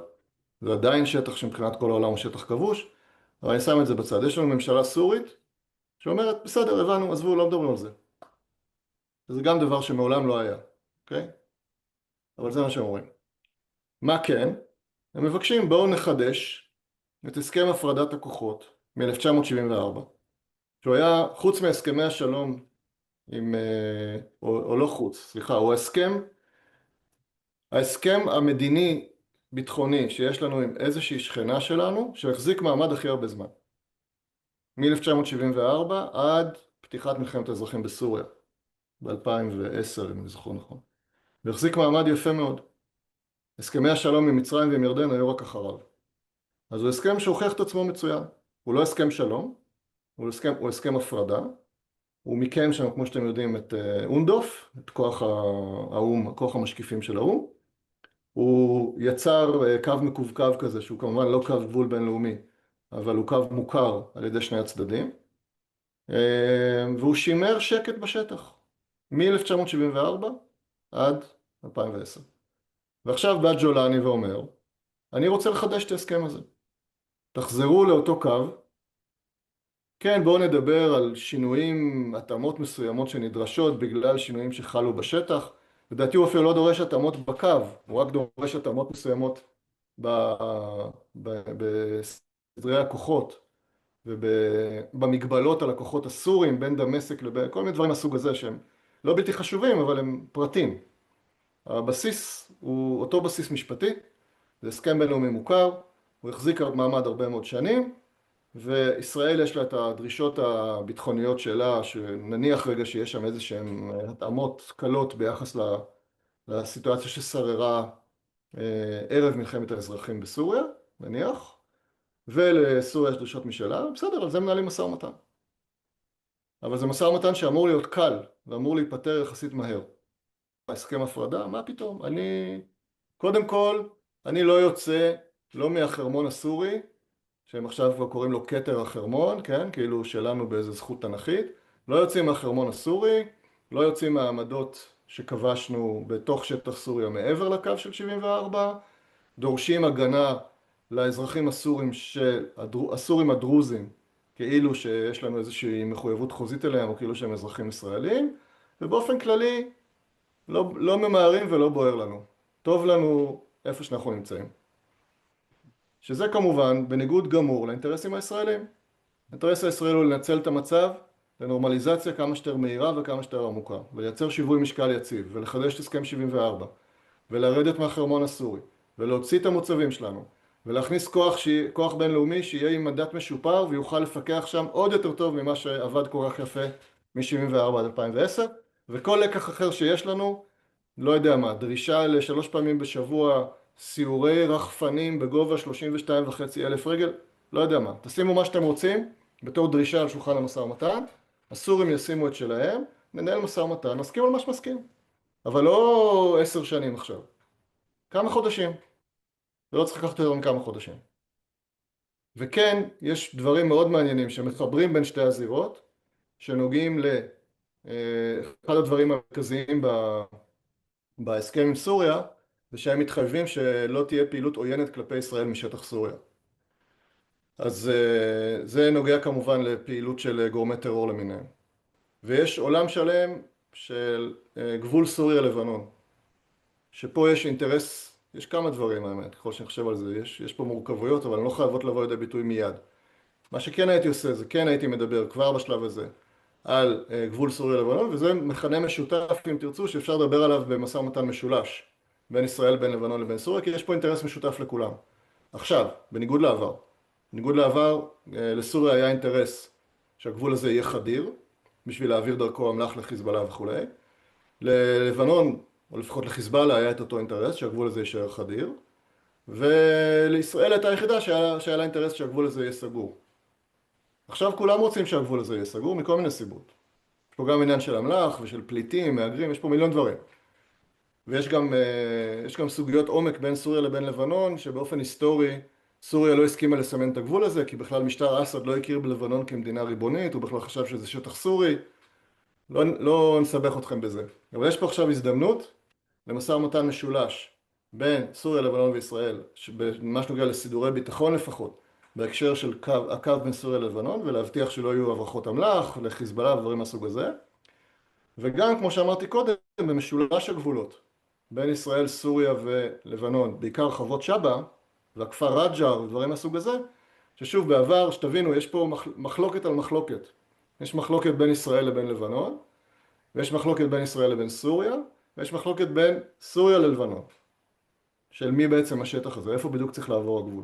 זה עדיין שטח שמבחינת כל העולם הוא שטח כבוש, אבל אני שם את זה בצד. יש לנו ממשלה סורית שאומרת, בסדר, הבנו, עזבו, לא מדברים על זה. וזה גם דבר שמעולם לא היה, אוקיי? אבל זה מה שהם אומרים. מה כן? הם מבקשים, בואו נחדש את הסכם הפרדת הכוחות מ-1974, שהוא היה, חוץ מהסכמי השלום או לא חוץ, סליחה, הוא ההסכם המדיני ביטחוני שיש לנו עם איזושהי שכנה שלנו, שהחזיק מעמד הכי הרבה זמן. מ-1974 עד פתיחת מלחמת האזרחים בסוריה, ב-2010, אם אני זוכר נכון. והחזיק מעמד יפה מאוד. הסכמי השלום עם מצרים ועם ירדן היו רק אחריו. אז הוא הסכם שהוכיח את עצמו מצוין. הוא לא הסכם שלום, הוא הסכם הפרדה. הוא מיקם שם, כמו שאתם יודעים, את אונדוף, את כוח האום, כוח המשקיפים של האום. הוא יצר קו מקווקו כזה, שהוא כמובן לא קו גבול בינלאומי, אבל הוא קו מוכר על ידי שני הצדדים. והוא שימר שקט בשטח, מ-1974 עד 2010. ועכשיו בא ג'ולני ואומר, אני רוצה לחדש את ההסכם הזה. תחזרו לאותו קו, כן, בואו נדבר על שינויים, התאמות מסוימות שנדרשות בגלל שינויים שחלו בשטח. לדעתי הוא אפילו לא דורש התאמות בקו, הוא רק דורש התאמות מסוימות בסדרי הכוחות ובמגבלות על הכוחות הסורים בין דמשק לבין כל מיני דברים מהסוג הזה שהם לא בלתי חשובים, אבל הם פרטים. הבסיס הוא אותו בסיס משפטי, זה הסכם בינלאומי מוכר, הוא החזיק מעמד הרבה מאוד שנים, וישראל יש לה את הדרישות הביטחוניות שלה, שנניח רגע שיש שם איזה שהן התאמות קלות ביחס לסיטואציה ששררה ערב מלחמת האזרחים בסוריה, נניח, ולסוריה יש דרישות משלה, בסדר, על זה מנהלים משא ומתן. אבל זה משא ומתן שאמור להיות קל, ואמור להיפטר יחסית מהר. הסכם הפרדה, מה פתאום? קודם כל, אני לא יוצא, לא מהחרמון הסורי, שהם עכשיו כבר קוראים לו כתר החרמון, כן? כאילו שלנו באיזו זכות תנכית. לא יוצאים מהחרמון הסורי, לא יוצאים מהעמדות שכבשנו בתוך שטח סוריה מעבר לקו של 74, דורשים הגנה לאזרחים הסורים הדרוזים, כאילו שיש לנו איזושהי מחויבות חוזית אליהם, או כאילו שהם אזרחים ישראלים, ובאופן כללי לא ממהרים ולא בוער לנו. טוב לנו איפה שאנחנו נמצאים. שזה כמובן בניגוד גמור לאינטרסים הישראלים. האינטרס הישראלי הוא לנצל את המצב לנורמליזציה כמה שיותר מהירה וכמה שיותר עמוקה, ולייצר שיווי משקל יציב, ולחדש את הסכם 74, ולרדת מהחרמון הסורי, ולהוציא את המוצבים שלנו, ולהכניס כוח בינלאומי שיהיה עם מנדט משופר ויוכל לפקח שם עוד יותר טוב ממה שעבד כל כך יפה מ-74 עד 2010, וכל לקח אחר שיש לנו, לא יודע מה, דרישה ל3 פעמים בשבוע, סיורי רחפנים בגובה 32,500 רגל, לא יודע מה, תשימו מה שאתם רוצים בתור דרישה על שולחן המשא ומתן, הסורים ישימו את שלהם, ננהל משא ומתן, נסכים על מה שמסכים. אבל לא 10 שנים עכשיו, כמה חודשים, זה לא צריך לקחת יותר מכמה חודשים. וכן, יש דברים מאוד מעניינים שמחברים בין שתי הזירות, שנוגעים אחד הדברים המרכזיים בהסכם עם סוריה, זה שהם מתחייבים שלא תהיה פעילות עוינת כלפי ישראל משטח סוריה. אז זה נוגע כמובן לפעילות של גורמי טרור למיניהם. ויש עולם שלם של גבול סוריה-לבנון, שפה יש אינטרס, יש כמה דברים האמת, ככל שאני חושב על זה, יש פה מורכבויות, אבל הן לא חייבות לבוא לידי ביטוי מיד. מה שכן הייתי עושה, זה כן הייתי מדבר כבר בשלב הזה על גבול סוריה-לבנון, וזה מכנה משותף, אם תרצו, שאפשר לדבר עליו במשא ומתן משולש, בין ישראל, בין לבנון לבין סוריה, כי יש פה אינטרס משותף לכולם. עכשיו, בניגוד לעבר. בניגוד לעבר, לסוריה היה אינטרס שהגבול הזה יהיה חדיר, בשביל להעביר דרכו אמל"ח לחיזבאללה וכו'. ללבנון, או לפחות לחיזבאללה, היה את אותו אינטרס שהגבול הזה יישאר חדיר, ולישראל הייתה היחידה שהיה לה אינטרס שהגבול הזה יהיה סגור. עכשיו כולם רוצים שהגבול הזה יהיה סגור מכל מיני סיבות. יש פה גם עניין של אמל"ח ושל פליטים, מהגרים, יש פה מיליון דברים. ויש גם סוגיות עומק בין סוריה לבין לבנון, שבאופן היסטורי סוריה לא הסכימה לסמן את הגבול הזה, כי בכלל משטר אסד לא הכיר בלבנון כמדינה ריבונית, הוא בכלל חשב שזה שטח סורי. לא נסבך אתכם בזה. אבל יש פה עכשיו הזדמנות למשא ומתן משולש בין סוריה, לבנון וישראל, במה שנוגע לסידורי ביטחון לפחות, בהקשר של הקו בין סוריה ללבנון, ולהבטיח שלא יהיו הברחות אמל"ח, לחיזבאללה ודברים מהסוג הזה. וגם, כמו שאמרתי קודם, במשולש הגבולות בין ישראל, סוריה ולבנון, בעיקר חוות שבא והכפר רג'ר ודברים מהסוג הזה, ששוב בעבר, שתבינו, יש פה מחלוקת על מחלוקת. יש מחלוקת בין ישראל לבין לבנון, ויש מחלוקת בין ישראל לבין סוריה, ויש מחלוקת בין סוריה ללבנון. של מי בעצם השטח הזה, איפה בדיוק צריך לעבור הגבול.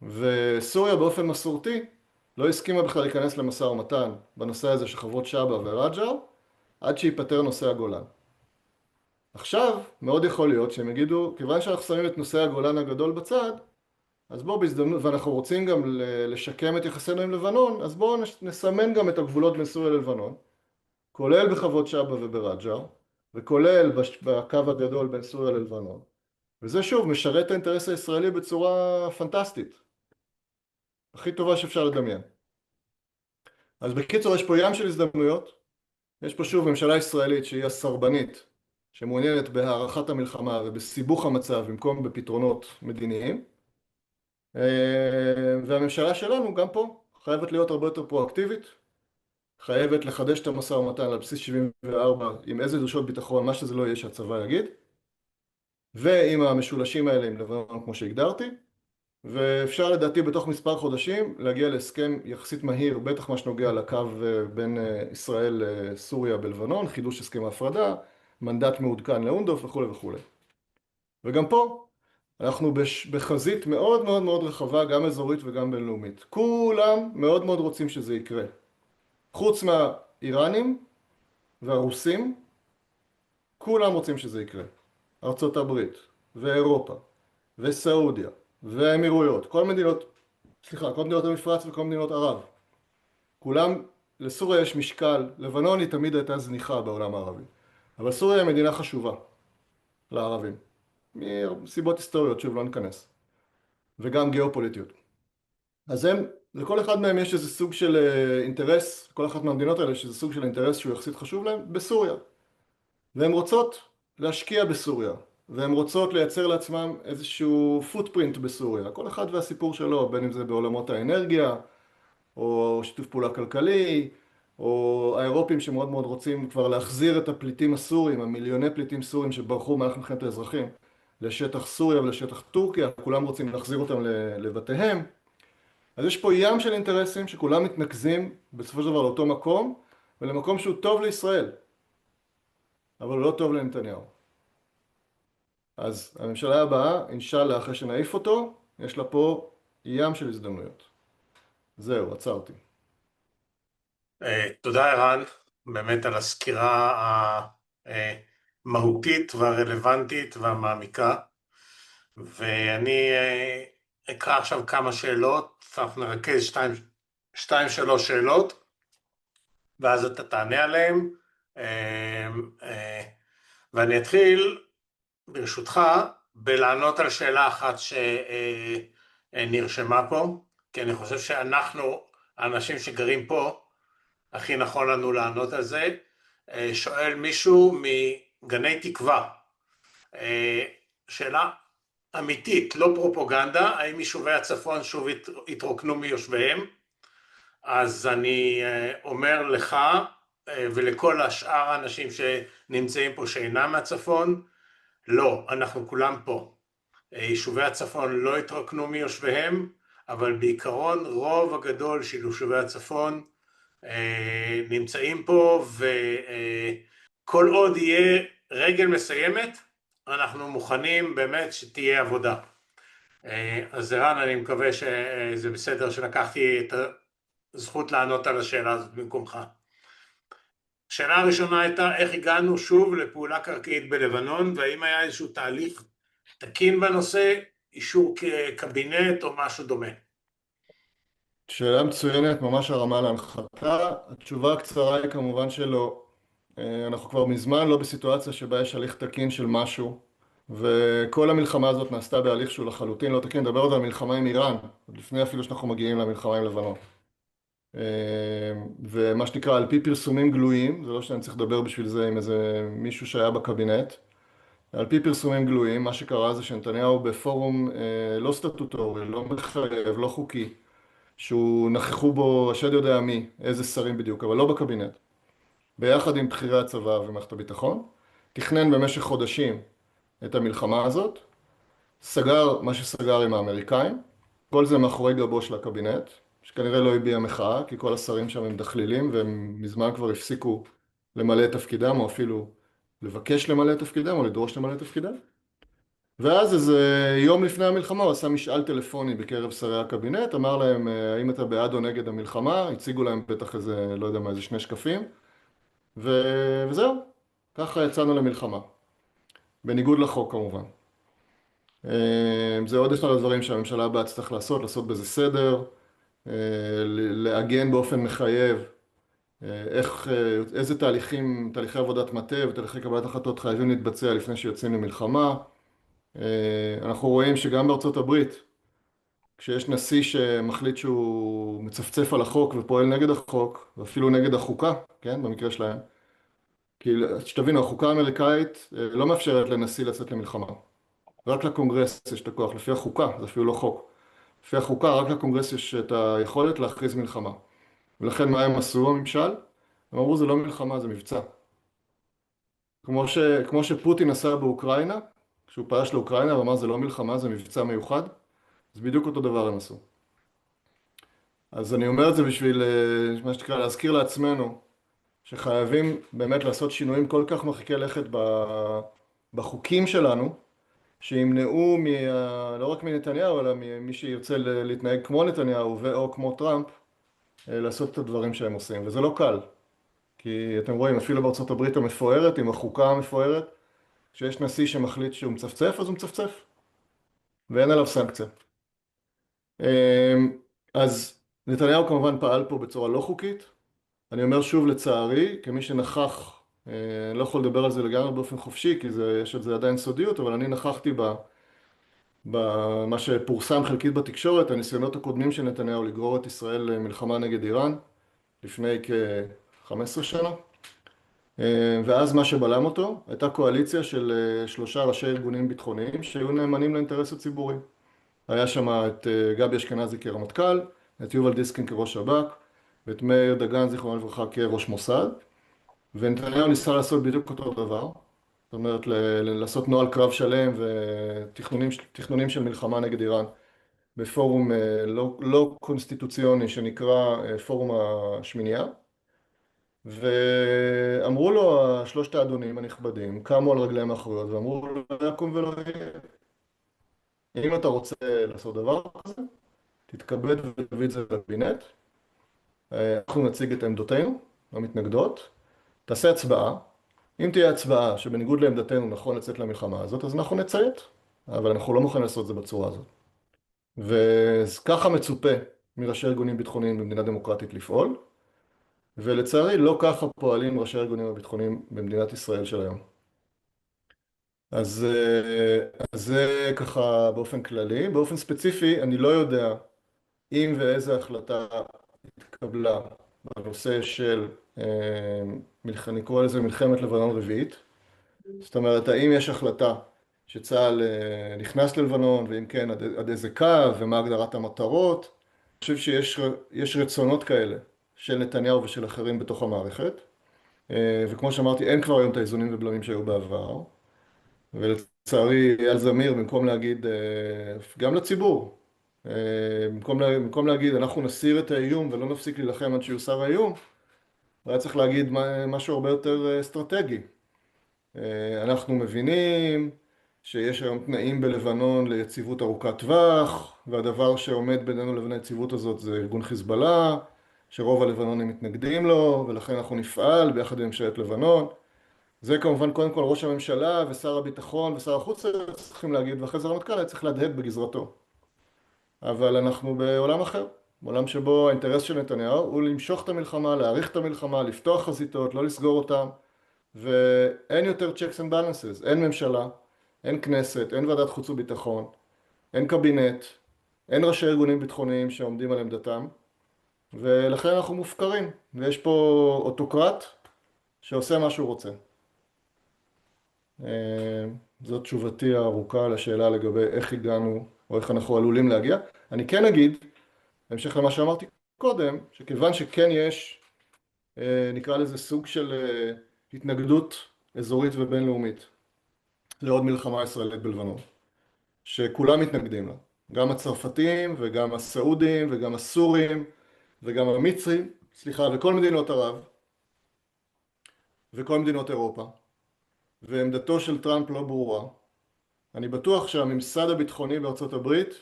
וסוריה באופן מסורתי לא הסכימה בכלל להיכנס למשא ומתן בנושא הזה של חוות שבא ורג'ר, עד שיפטר נושא הגולן. עכשיו, מאוד יכול להיות שהם יגידו, כיוון שאנחנו שמים את נושא הגולן הגדול בצד, אז בואו בהזדמנות, ואנחנו רוצים גם לשקם את יחסינו עם לבנון, אז בואו נסמן גם את הגבולות בין סוריה ללבנון, כולל בחוות שבא וברג'ר, וכולל בקו הגדול בין סוריה ללבנון. וזה שוב משרת את האינטרס הישראלי בצורה פנטסטית. הכי טובה שאפשר לדמיין. אז בקיצור, יש פה ים של הזדמנויות. יש פה שוב ממשלה ישראלית שהיא הסרבנית, שמעוניינת בהארכת המלחמה ובסיבוך המצב במקום בפתרונות מדיניים. והממשלה שלנו גם פה חייבת להיות הרבה יותר פרואקטיבית, חייבת לחדש את המשא ומתן על בסיס 74 עם איזה דרישות ביטחון, מה שזה לא יהיה שהצבא יגיד, ועם המשולשים האלה עם לבנון כמו שהגדרתי, ואפשר לדעתי בתוך מספר חודשים להגיע להסכם יחסית מהיר, בטח מה שנוגע לקו בין ישראל לסוריה בלבנון, חידוש הסכם ההפרדה, מנדט מעודכן לאונדורף וכו' וכו'. וגם פה אנחנו בחזית מאוד מאוד מאוד רחבה, גם אזורית וגם בינלאומית. כולם מאוד מאוד רוצים שזה יקרה. חוץ מהאיראנים והרוסים, כולם רוצים שזה יקרה. ארצות הברית ואירופה וסעודיה והאמירויות, כל מדינות המפרץ וכל מדינות ערב. כולם, לסוריה יש משקל, לבנון היא תמיד הייתה זניחה בעולם הערבי. אבל סוריה היא מדינה חשובה לערבים. מסיבות היסטוריות, שוב לא ניכנס. וגם גיאופוליטיות. אז לכל אחד מהם יש איזה סוג של אינטרס, כל אחת מהמדינות האלה יש איזה סוג של אינטרס שהוא יחסית חשוב להם, בסוריה. והן רוצות להשקיע בסוריה, והן רוצות לייצר לעצמם איזשהו פוטפרינט בסוריה, כל אחד והסיפור שלו, בין אם זה בעולמות האנרגיה, או שיתוף פעולה כלכלי, או האירופים שמאוד מאוד רוצים כבר להחזיר את הפליטים הסורים, המיליוני פליטים סורים שברחו מהלך מלחמת האזרחים, לשטח סוריה ולשטח טורקיה, כולם רוצים להחזיר אותם לבתיהם. אז יש פה ים של אינטרסים שכולם מתנקזים בסופו של דבר לאותו מקום, ולמקום שהוא טוב לישראל, אבל הוא לא טוב לנתניהו. אז הממשלה הבאה, אינשאללה, אחרי שנעיף אותו, יש לה פה ים של הזדמנויות. זהו, עצרתי. תודה ערן, באמת על הסקירה המהותית והרלוונטית והמעמיקה. ואני אקרא עכשיו כמה שאלות אנחנו נרכז שתיים שלוש שאלות, ואז אתה תענה עליהן, ואני אתחיל ברשותך בלענות על שאלה אחת שנרשמה פה, כי אני חושב שאנחנו, האנשים שגרים פה, הכי נכון לנו לענות על זה. שואל מישהו מגני תקווה, שאלה אמיתית, לא פרופוגנדה, האם יישובי הצפון שוב התרוקנו מיושביהם? אז אני אומר לך ולכל השאר האנשים שנמצאים פה שאינם מהצפון, לא, אנחנו כולם פה. יישובי הצפון לא התרוקנו מיושביהם, אבל בעיקרון רוב הגדול של יישובי הצפון נמצאים פה, וכל עוד יהיה רגל מסיימת, אנחנו מוכנים באמת שתהיה עבודה. אז ערן, אני מקווה שזה בסדר שלקחתי את הזכות לענות על השאלה הזאת במקומך. השאלה הראשונה הייתה, איך הגענו שוב לפעולה קרקעית בלבנון, והאם היה איזשהו תהליך תקין בנושא, אישור קבינט או משהו דומה? שאלה מצוינת, ממש הרמה להנחתה. התשובה הקצרה היא כמובן שלא. אנחנו כבר מזמן לא בסיטואציה שבה יש הליך תקין של משהו, וכל המלחמה הזאת נעשתה בהליך שהוא לחלוטין לא תקין. נדבר עוד על מלחמה עם איראן, עוד לפני אפילו שאנחנו מגיעים למלחמה עם לבנון. ומה שנקרא, על פי פרסומים גלויים, זה לא שאני צריך לדבר בשביל זה עם איזה מישהו שהיה בקבינט, על פי פרסומים גלויים, מה שקרה זה שנתניהו בפורום לא סטטוטורי, לא מחייב, לא חוקי, שהוא נכחו בו, השד יודע מי, איזה שרים בדיוק, אבל לא בקבינט, ביחד עם בכירי הצבא ומערכת הביטחון, תכנן במשך חודשים את המלחמה הזאת, סגר מה שסגר עם האמריקאים, כל זה מאחורי גבו של הקבינט, שכנראה לא הביע מחאה, כי כל השרים שם הם דחלילים, והם מזמן כבר הפסיקו למלא את תפקידם, או אפילו לבקש למלא את תפקידם, או לדרוש למלא את תפקידם. ואז איזה יום לפני המלחמה הוא עשה משאל טלפוני בקרב שרי הקבינט, אמר להם, האם אתה בעד או נגד המלחמה, הציגו להם בטח איזה, לא יודע מה, איזה 2 שקפים, וזהו, ככה יצאנו למלחמה. בניגוד לחוק כמובן. זה עוד אחד הדברים שהממשלה הבאה תצטרך לעשות בזה סדר, לעגן באופן מחייב איזה תהליכי עבודת מטה ותהליכי קבלת החלטות חייבים להתבצע לפני שיוצאים למלחמה. אנחנו רואים שגם בארצות הברית, כשיש נשיא שמחליט שהוא מצפצף על החוק ופועל נגד החוק, ואפילו נגד החוקה, כן, במקרה שלהם, כי שתבינו, החוקה האמריקאית לא מאפשרת לנשיא לצאת למלחמה. רק לקונגרס יש את הכוח, לפי החוקה, זה אפילו לא חוק. לפי החוקה, רק לקונגרס יש את היכולת להכריז מלחמה. ולכן מה הם עשו, הממשל? הם אמרו, זה לא מלחמה, זה מבצע. כמו שפוטין עשה באוקראינה, כשהוא פרש לאוקראינה ואמר, זה לא מלחמה, זה מבצע מיוחד, אז בדיוק אותו דבר הם עשו. אז אני אומר את זה בשביל, מה שנקרא, להזכיר לעצמנו, שחייבים באמת לעשות שינויים כל כך מרחיקי לכת בחוקים שלנו, שימנעו לא רק מנתניהו, אלא ממי שירצה להתנהג כמו נתניהו או כמו טראמפ, לעשות את הדברים שהם עושים. וזה לא קל, כי אתם רואים, אפילו בארצות הברית המפוארת, עם החוקה המפוארת, כשיש נשיא שמחליט שהוא מצפצף, אז הוא מצפצף. ואין עליו סנקציה. אז נתניהו כמובן פעל פה בצורה לא חוקית. אני אומר שוב לצערי, כמי שנכח, לא יכול לדבר על זה לגמרי באופן חופשי, כי יש את זה עדיין סודיות, אבל אני נכחתי במה שפורסם חלקית בתקשורת, הניסיונות הקודמים של נתניהו לגרור את ישראל למלחמה נגד איראן, לפני כ-15 שנה. ואז מה שבלם אותו, הייתה קואליציה של 3 ראשי ארגונים ביטחוניים שהיו נאמנים לאינטרס הציבורי. היה שם את גבי אשכנזי כרמטכ"ל, את יובל דיסקין כראש שב"כ, ואת מאיר דגן זיכרונו לברכה כראש מוסד, ונתניהו ניסה לעשות בדיוק אותו דבר, זאת אומרת לעשות נוהל קרב שלם ותכנונים של מלחמה נגד איראן בפורום לא קונסטיטוציוני שנקרא פורום השמינייה, ואמרו לו 3 האדונים הנכבדים, קמו על רגליהם האחוריות ואמרו לו לא יקום ולא יהיה. אם אתה רוצה לעשות דבר כזה, תתכבד ותביא את זה לקבינט, אנחנו נציג את עמדותינו, המתנגדות, תעשה הצבעה, אם תהיה הצבעה שבניגוד לעמדתנו נכון לצאת למלחמה הזאת, אז אנחנו נציית, אבל אנחנו לא מוכנים לעשות את זה בצורה הזאת. וככה מצופה מראשי ארגונים ביטחוניים במדינה דמוקרטית לפעול, ולצערי לא ככה פועלים ראשי הארגונים הביטחוניים במדינת ישראל של היום. אז זה ככה באופן כללי. באופן ספציפי, אני לא יודע אם ואיזה החלטה התקבלה בנושא של, אני קורא לזה מלחמת לבנון רביעית. זאת אומרת, האם יש החלטה שצה"ל נכנס ללבנון, ואם כן, עד איזה קו, ומה הגדרת המטרות. אני חושב שיש רצונות כאלה של נתניהו ושל אחרים בתוך המערכת, וכמו שאמרתי, אין כבר היום את האיזונים ובלמים שהיו בעבר, ולצערי אייל זמיר, במקום להגיד, גם לציבור, במקום להגיד אנחנו נסיר את האיום ולא נפסיק להילחם עד שיוסר האיום, היה צריך להגיד משהו הרבה יותר אסטרטגי. אנחנו מבינים שיש היום תנאים בלבנון ליציבות ארוכת טווח, והדבר שעומד בינינו לבין היציבות הזאת זה ארגון חיזבאללה, שרוב הלבנונים מתנגדים לו, ולכן אנחנו נפעל ביחד עם ממשלת לבנון. זה כמובן קודם כל ראש הממשלה ושר הביטחון ושר החוץ צריכים להגיד, ואחרי זה הרמטכ"ל היה צריך להדהד בגזרתו. אבל אנחנו בעולם אחר, בעולם שבו האינטרס של נתניהו הוא למשוך את המלחמה, להאריך את המלחמה, לפתוח חזיתות, לא לסגור אותם, ואין יותר checks and balances, אין ממשלה, אין כנסת, אין ועדת חוץ וביטחון, אין קבינט, אין ראשי ארגונים ביטחוניים שעומדים על עמדתם, ולכן אנחנו מופקרים, ויש פה אוטוקרט שעושה מה שהוא רוצה. זאת תשובתי הארוכה לשאלה לגבי איך הגענו, או איך אנחנו עלולים להגיע. אני כן אגיד, בהמשך למה שאמרתי קודם, שכיוון שכן יש, נקרא לזה סוג של התנגדות אזורית ובינלאומית לעוד מלחמה ישראלית בלבנון, שכולם מתנגדים לה, גם הצרפתים וגם הסעודים וגם הסורים וגם המצרים, וכל מדינות ערב וכל מדינות אירופה, ועמדתו של טראמפ לא ברורה. אני בטוח שהממסד הביטחוני בארצות הברית,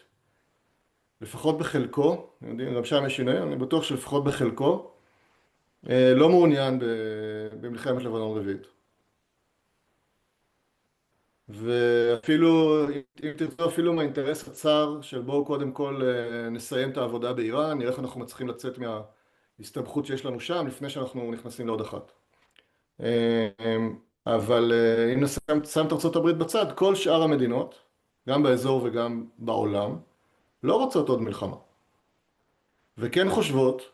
לפחות בחלקו, גם שם יש שינויים, אני בטוח שלפחות בחלקו, לא מעוניין במלחמת לבנון רביעית. ואפילו, אם תרצו, אפילו מהאינטרס הצר של בואו קודם כל נסיים את העבודה באיראן, נראה איך אנחנו מצליחים לצאת מההסתבכות שיש לנו שם לפני שאנחנו נכנסים לעוד אחת. אבל אם נשים את ארצות הברית בצד, כל שאר המדינות, גם באזור וגם בעולם, לא רוצות עוד מלחמה. וכן חושבות,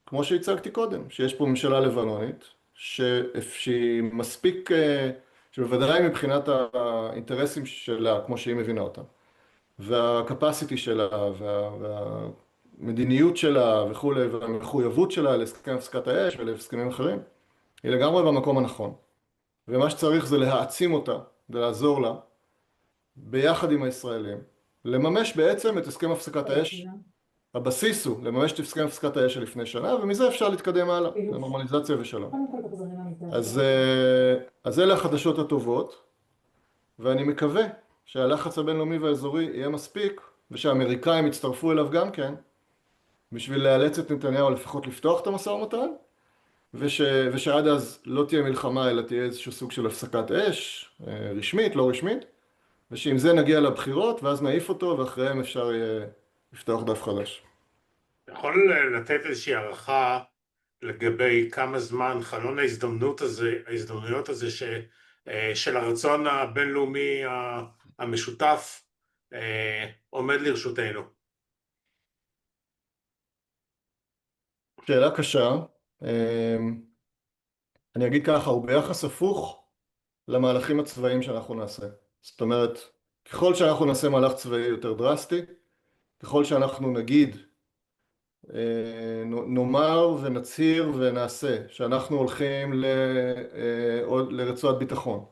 כמו שהצגתי קודם, שיש פה ממשלה לבנונית, שהיא מספיק, שבוודאי מבחינת האינטרסים שלה, כמו שהיא מבינה אותם, והקפסיטי שלה, והמדיניות שלה וכולי, והמחויבות שלה להסכם הפסקת האש ולהסכמים אחרים, היא לגמרי במקום הנכון. ומה שצריך זה להעצים אותה, ולעזור לה, ביחד עם הישראלים, לממש בעצם את הסכם הפסקת האש. הבסיס הוא לממש את הסכם הפסקת האש של לפני שנה, ומזה אפשר להתקדם הלאה, לנורמליזציה ושלום. אז אלה החדשות הטובות, ואני מקווה שהלחץ הבינלאומי והאזורי יהיה מספיק, ושהאמריקאים יצטרפו אליו גם כן, בשביל לאלץ את נתניהו לפחות לפתוח את המשא ומתן, ושעד אז לא תהיה מלחמה, אלא תהיה איזשהו סוג של הפסקת אש, רשמית, לא רשמית, ושעם זה נגיע לבחירות, ואז נעיף אותו, ואחריהם אפשר יהיה לפתוח דף חדש. יכול לתת איזושהי הערכה לגבי כמה זמן חלון ההזדמנויות הזה של הרצון הבינלאומי המשותף עומד לרשותנו? שאלה קשה. אני אגיד ככה, הוא ביחס הפוך למהלכים הצבאיים שאנחנו נעשה. זאת אומרת, ככל שאנחנו נעשה מהלך צבאי יותר דרסטי, ככל שאנחנו נגיד, נאמר ונצהיר ונעשה, שאנחנו הולכים לרצועת ביטחון,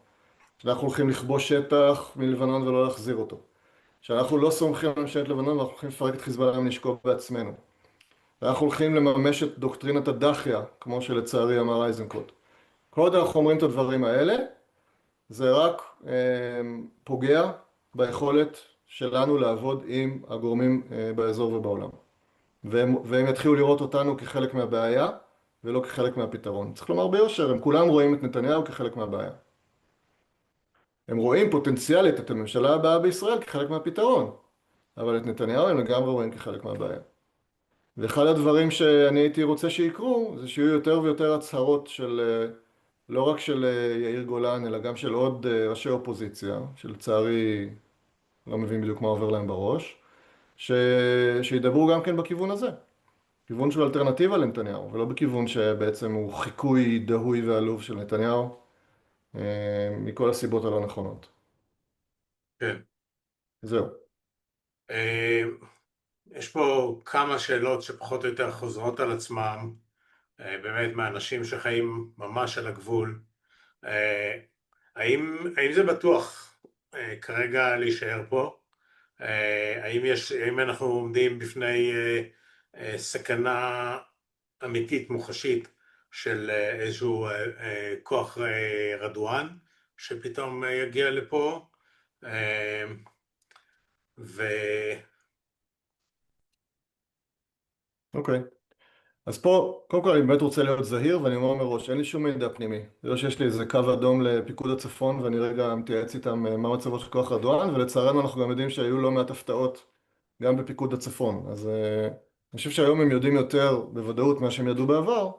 שאנחנו הולכים לכבוש שטח מלבנון ולא להחזיר אותו, שאנחנו לא סומכים על ממשלת לבנון ואנחנו הולכים לפרק את חיזבאללה ונשקוף בעצמנו, ואנחנו הולכים לממש את דוקטרינת הדחיה, כמו שלצערי אמר איזנקוט. כל עוד אנחנו אומרים את הדברים האלה, זה רק פוגע ביכולת שלנו לעבוד עם הגורמים באזור ובעולם. והם יתחילו לראות אותנו כחלק מהבעיה, ולא כחלק מהפתרון. צריך לומר ביושר, הם כולם רואים את נתניהו כחלק מהבעיה. הם רואים פוטנציאלית את הממשלה הבאה בישראל כחלק מהפתרון, אבל את נתניהו הם לגמרי רואים כחלק מהבעיה. ואחד הדברים שאני הייתי רוצה שיקרו, זה שיהיו יותר ויותר הצהרות של, לא רק של יאיר גולן, אלא גם של עוד ראשי אופוזיציה, שלצערי לא מבין בדיוק מה עובר להם בראש, ש... שידברו גם כן בכיוון הזה, כיוון של אלטרנטיבה לנתניהו, ולא בכיוון שבעצם הוא חיקוי דהוי ועלוב של נתניהו, מכל הסיבות הלא נכונות. כן. זהו. אה, יש פה כמה שאלות שפחות או יותר חוזרות על עצמם, באמת מאנשים שחיים ממש על הגבול. האם זה בטוח כרגע להישאר פה? האם אנחנו עומדים בפני סכנה אמיתית מוחשית של איזשהו כוח רדואן שפתאום יגיע לפה? ו... אוקיי. אז פה, קודם כל אני באמת רוצה להיות זהיר, ואני אומר מראש, אין לי שום מידע פנימי. זה לא שיש לי איזה קו אדום לפיקוד הצפון, ואני רגע מתייעץ איתם מה מצבו של כוח רדואן, ולצערנו אנחנו גם יודעים שהיו לא מעט הפתעות גם בפיקוד הצפון. אז אני חושב שהיום הם יודעים יותר בוודאות מה שהם ידעו בעבר,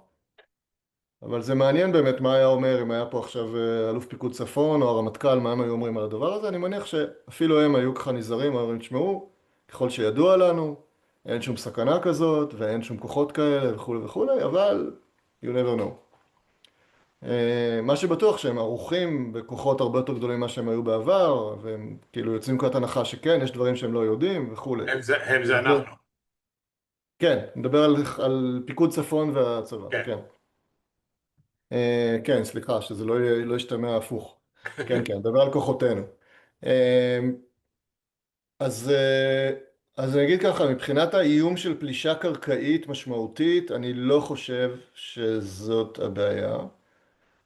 אבל זה מעניין באמת מה היה אומר אם היה פה עכשיו אלוף פיקוד צפון או הרמטכ"ל, מה הם היו אומרים על הדבר הזה. אני מניח שאפילו הם היו ככה נזהרים, אומרים, תשמעו, ככל שידוע לנו, אין שום סכנה כזאת ואין שום כוחות כאלה וכו' וכו', אבל you never know. מה שבטוח שהם ערוכים בכוחות הרבה יותר גדולים ממה שהם היו בעבר, והם כאילו יוצאים מנקודת הנחה שכן, יש דברים שהם לא יודעים וכו'. הם זה אנחנו. כן, נדבר על פיקוד צפון והצבא, כן. כן. כן, סליחה, שזה לא ישתמע הפוך. כן, כן, נדבר על כוחותינו. אז, אז אני אגיד ככה, מבחינת האיום של פלישה קרקעית משמעותית, אני לא חושב שזאת הבעיה.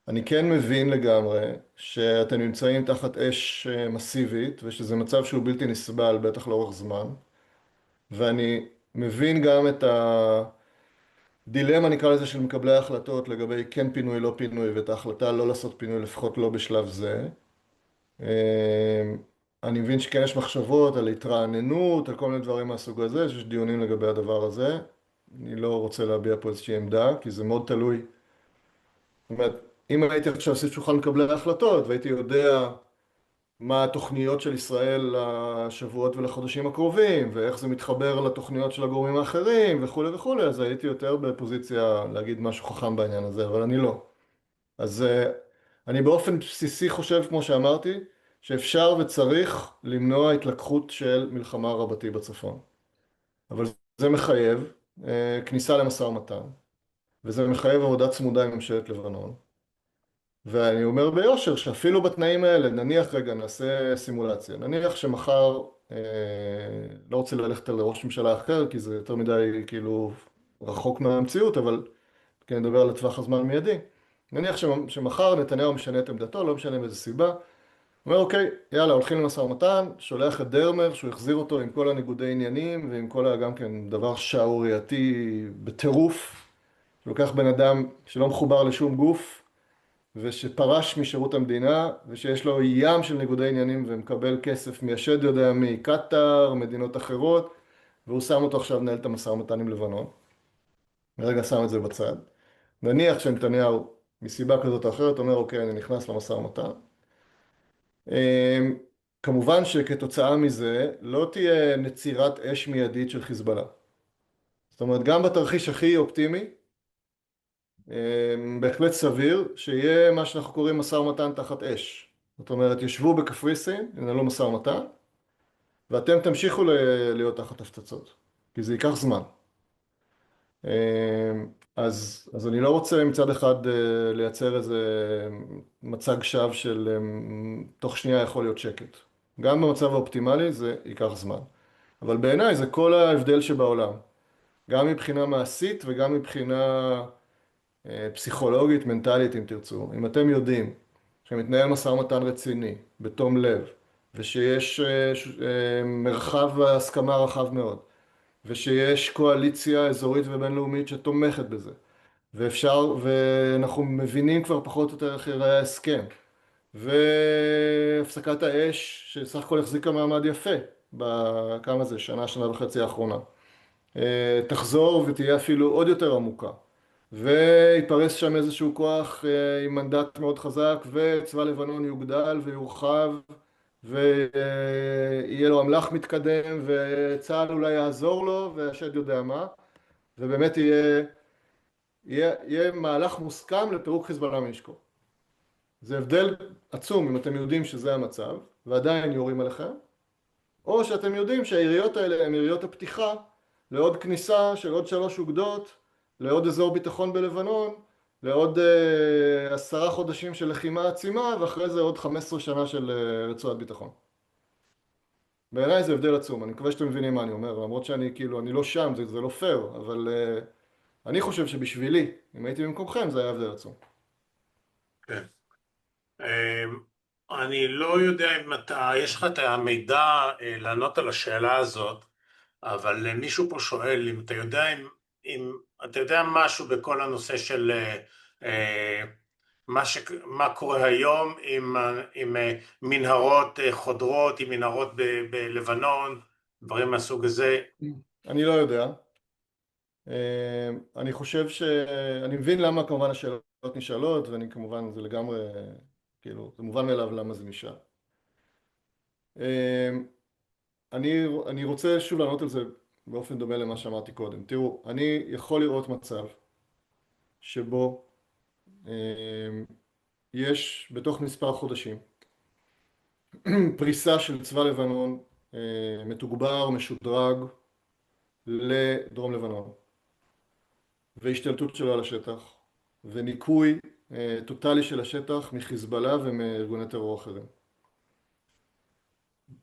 אני כן מבין לגמרי שאתם נמצאים תחת אש מסיבית, ושזה מצב שהוא בלתי נסבל, בטח לאורך זמן. ואני מבין גם את הדילמה, נקרא לזה, של מקבלי ההחלטות לגבי כן פינוי, לא פינוי, ואת ההחלטה לא לעשות פינוי, לפחות לא בשלב זה. אני מבין שכן יש מחשבות על התרעננות, על כל מיני דברים מהסוג הזה, שיש דיונים לגבי הדבר הזה. אני לא רוצה להביע פה איזושהי עמדה, כי זה מאוד תלוי. זאת אומרת, אם הייתי עכשיו עושה שולחן מקבלי ההחלטות, והייתי יודע מה התוכניות של ישראל לשבועות ולחודשים הקרובים, ואיך זה מתחבר לתוכניות של הגורמים האחרים, וכו' וכו', אז הייתי יותר בפוזיציה להגיד משהו חכם בעניין הזה, אבל אני לא. אז אני באופן בסיסי חושב, כמו שאמרתי, שאפשר וצריך למנוע התלקחות של מלחמה רבתי בצפון. אבל זה מחייב כניסה למשא ומתן, וזה מחייב עבודה צמודה עם ממשלת לבנון. ואני אומר ביושר שאפילו בתנאים האלה, נניח רגע, נעשה סימולציה, נניח שמחר, לא רוצה ללכת על ראש ממשלה אחר, כי זה יותר מדי כאילו רחוק מהמציאות, אבל כן, נדבר על הטווח הזמן מיידי. נניח שמחר נתניהו משנה את עמדתו, לא משנה מאיזה סיבה, אומר אוקיי, יאללה, הולכים למשא ומתן, שולח את דרמר, שהוא החזיר אותו עם כל הניגודי עניינים, ועם כל גם כן דבר שערורייתי בטירוף, שלוקח בן אדם שלא מחובר לשום גוף, ושפרש משירות המדינה, ושיש לו ים של ניגודי עניינים, ומקבל כסף מהשד יודע מקטר, מדינות אחרות, והוא שם אותו עכשיו לנהל את המשא ומתן עם לבנון. רגע שם את זה בצד. נניח שנתניהו מסיבה כזאת או אחרת אומר אוקיי, אני נכנס למשא ומתן. כמובן שכתוצאה מזה לא תהיה נצירת אש מיידית של חיזבאללה. זאת אומרת, גם בתרחיש הכי אופטימי, בהחלט סביר שיהיה מה שאנחנו קוראים משא ומתן תחת אש. זאת אומרת, ישבו בקפריסין, ינהלו משא ומתן, ואתם תמשיכו להיות תחת הפצצות, כי זה ייקח זמן. אז אני לא רוצה מצד אחד לייצר איזה מצג שווא של תוך שנייה יכול להיות שקט. גם במצב האופטימלי זה ייקח זמן. אבל בעיניי זה כל ההבדל שבעולם. גם מבחינה מעשית וגם מבחינה פסיכולוגית, מנטלית אם תרצו. אם אתם יודעים שמתנהל משא ומתן רציני, בתום לב, ושיש מרחב הסכמה רחב מאוד, ושיש קואליציה אזורית ובינלאומית שתומכת בזה. ואנחנו מבינים כבר פחות או יותר איך יראה ההסכם. והפסקת האש, שסך הכל החזיקה מעמד יפה, בכמה זה, שנה וחצי האחרונה. תחזור ותהיה אפילו עוד יותר עמוקה. ויפרס שם איזשהו כוח עם מנדט מאוד חזק, וצבא לבנון יוגדל ויורחב, ויהיה לו אמל"ח מתקדם, וצה"ל אולי יעזור לו, והשד יודע מה, ובאמת יהיה מהלך מוסכם לפירוק חיזבאללה מנשקו. זה הבדל עצום אם אתם יודעים שזה המצב, ועדיין יורים עליכם, או שאתם יודעים שהעיריות האלה הן עיריות הפתיחה לעוד כניסה של עוד 3 אוגדות, לעוד אזור ביטחון בלבנון, לעוד 10 חודשים של לחימה עצימה, ואחרי זה עוד 15 שנה של רצועת ביטחון. בעיניי זה הבדל עצום, אני מקווה שאתם מבינים מה אני אומר, למרות שאני כאילו, אני לא שם, זה לא פייר, אבל אני חושב שבשבילי, אם הייתי במקומכם, זה היה הבדל עצום. כן. אני לא יודע אם יש לך את המידע לענות על השאלה הזאת, אבל מישהו פה שואל אם אתה יודע אם אתה יודע משהו בכל הנושא של מה קורה היום עם מנהרות חודרות, עם מנהרות בלבנון, דברים מהסוג הזה. אני לא יודע. אני חושב אני מבין למה כמובן השאלות נשאלות, ואני כמובן זה לגמרי, כאילו, זה מובן מאליו למה זה נשאל. אני רוצה שוב לענות על זה באופן דומה למה שאמרתי קודם. תראו, אני יכול לראות מצב שבו יש בתוך מספר חודשים פריסה של צבא לבנון מתוגבר, משודרג לדרום לבנון, והשתלטות שלו על השטח, וניקוי טוטלי של השטח מחיזבאללה ומארגוני טרור אחרים,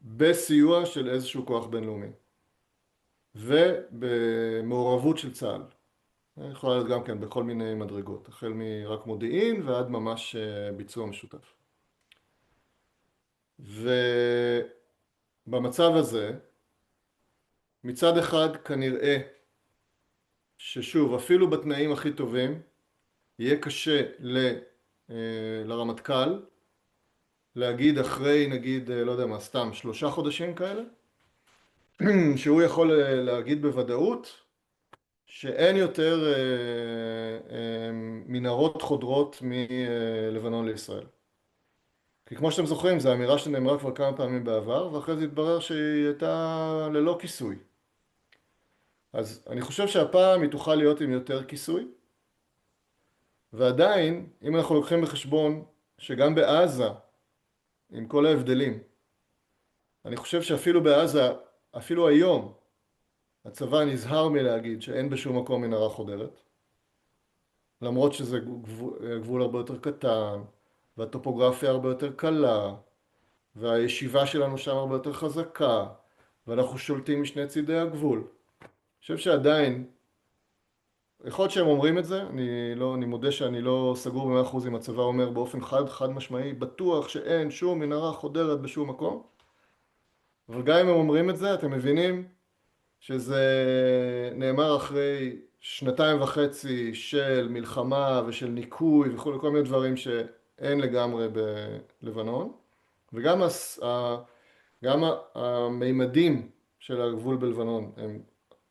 בסיוע של איזשהו כוח בינלאומי, ובמעורבות של צה"ל. יכולה להיות גם כן בכל מיני מדרגות, החל מרק מודיעין ועד ממש ביצוע משותף. ובמצב הזה, מצד אחד כנראה ששוב, אפילו בתנאים הכי טובים, יהיה קשה לרמטכ"ל להגיד אחרי, נגיד, לא יודע מה, סתם 3 חודשים כאלה, שהוא יכול להגיד בוודאות שאין יותר מנהרות חודרות מלבנון לישראל. כי כמו שאתם זוכרים, זו אמירה שנאמרה כבר כמה פעמים בעבר, ואחרי זה התברר שהיא הייתה ללא כיסוי. אז אני חושב שהפעם היא תוכל להיות עם יותר כיסוי, ועדיין, אם אנחנו לוקחים בחשבון שגם בעזה, עם כל ההבדלים, אני חושב שאפילו בעזה, אפילו היום, הצבא נזהר מלהגיד שאין בשום מקום מנהרה חודרת, למרות שזה גבול הרבה יותר קטן, והטופוגרפיה הרבה יותר קלה, והישיבה שלנו שם הרבה יותר חזקה, ואנחנו שולטים משני צידי הגבול. אני חושב שעדיין, יכול להיות שהם אומרים את זה, אני מודה שאני לא סגור ב100% אם הצבא אומר באופן חד משמעי, בטוח שאין שום מנהרה חודרת בשום מקום, אבל גם אם הם אומרים את זה, אתם מבינים שזה נאמר אחרי 2.5 של מלחמה ושל ניקוי וכל מיני דברים שאין לגמרי בלבנון, וגם גם המימדים של הגבול בלבנון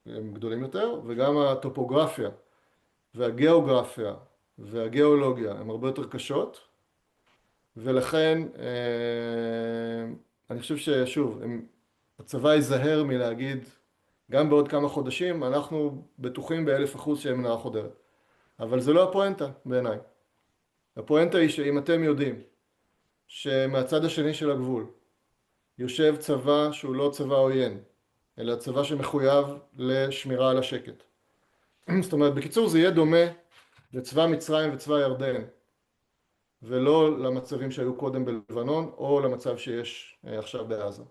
הם גדולים יותר, וגם הטופוגרפיה והגיאוגרפיה והגיאולוגיה הן הרבה יותר קשות, ולכן אני חושב ששוב, הצבא ייזהר מלהגיד גם בעוד כמה חודשים אנחנו בטוחים ב1000% שהם מנהרה חודרת. אבל זה לא הפואנטה בעיניי. הפואנטה היא שאם אתם יודעים שמהצד השני של הגבול יושב צבא שהוא לא צבא עוין, אלא צבא שמחויב לשמירה על השקט. זאת אומרת, בקיצור זה יהיה דומה לצבא מצרים וצבא ירדן, ולא למצבים שהיו קודם בלבנון או למצב שיש עכשיו בעזה.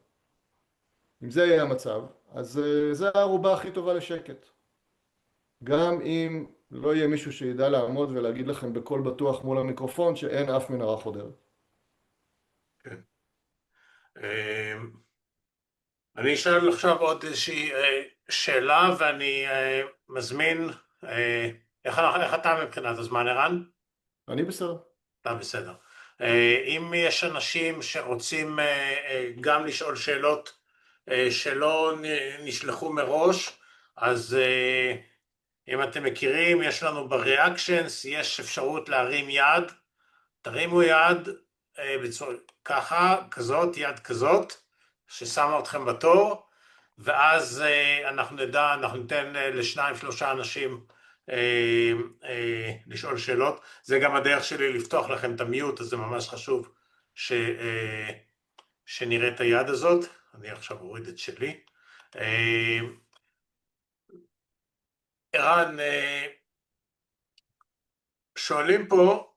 אם זה יהיה המצב, אז זה הערובה הכי טובה לשקט. גם אם לא יהיה מישהו שידע לעמוד ולהגיד לכם בקול בטוח מול המיקרופון שאין אף מנהרה חודרת. כן. אני אשאל עכשיו עוד איזושהי שאלה, ואני מזמין, איך אתה מבחינת הזמן, ערן? אני בסדר. אתה בסדר. אם יש אנשים שרוצים גם לשאול שאלות שלא נשלחו מראש, אז אם אתם מכירים, יש לנו בריאקשנס, יש אפשרות להרים יד, תרימו יד בצורה ככה, כזאת, יד כזאת, ששמה אתכם בתור, ואז אנחנו נדע, אנחנו ניתן לשניים שלושה אנשים לשאול שאלות. זה גם הדרך שלי לפתוח לכם את המיוט, אז זה ממש חשוב שנראה את היד הזאת. אני עכשיו אוריד את שלי. ערן, שואלים פה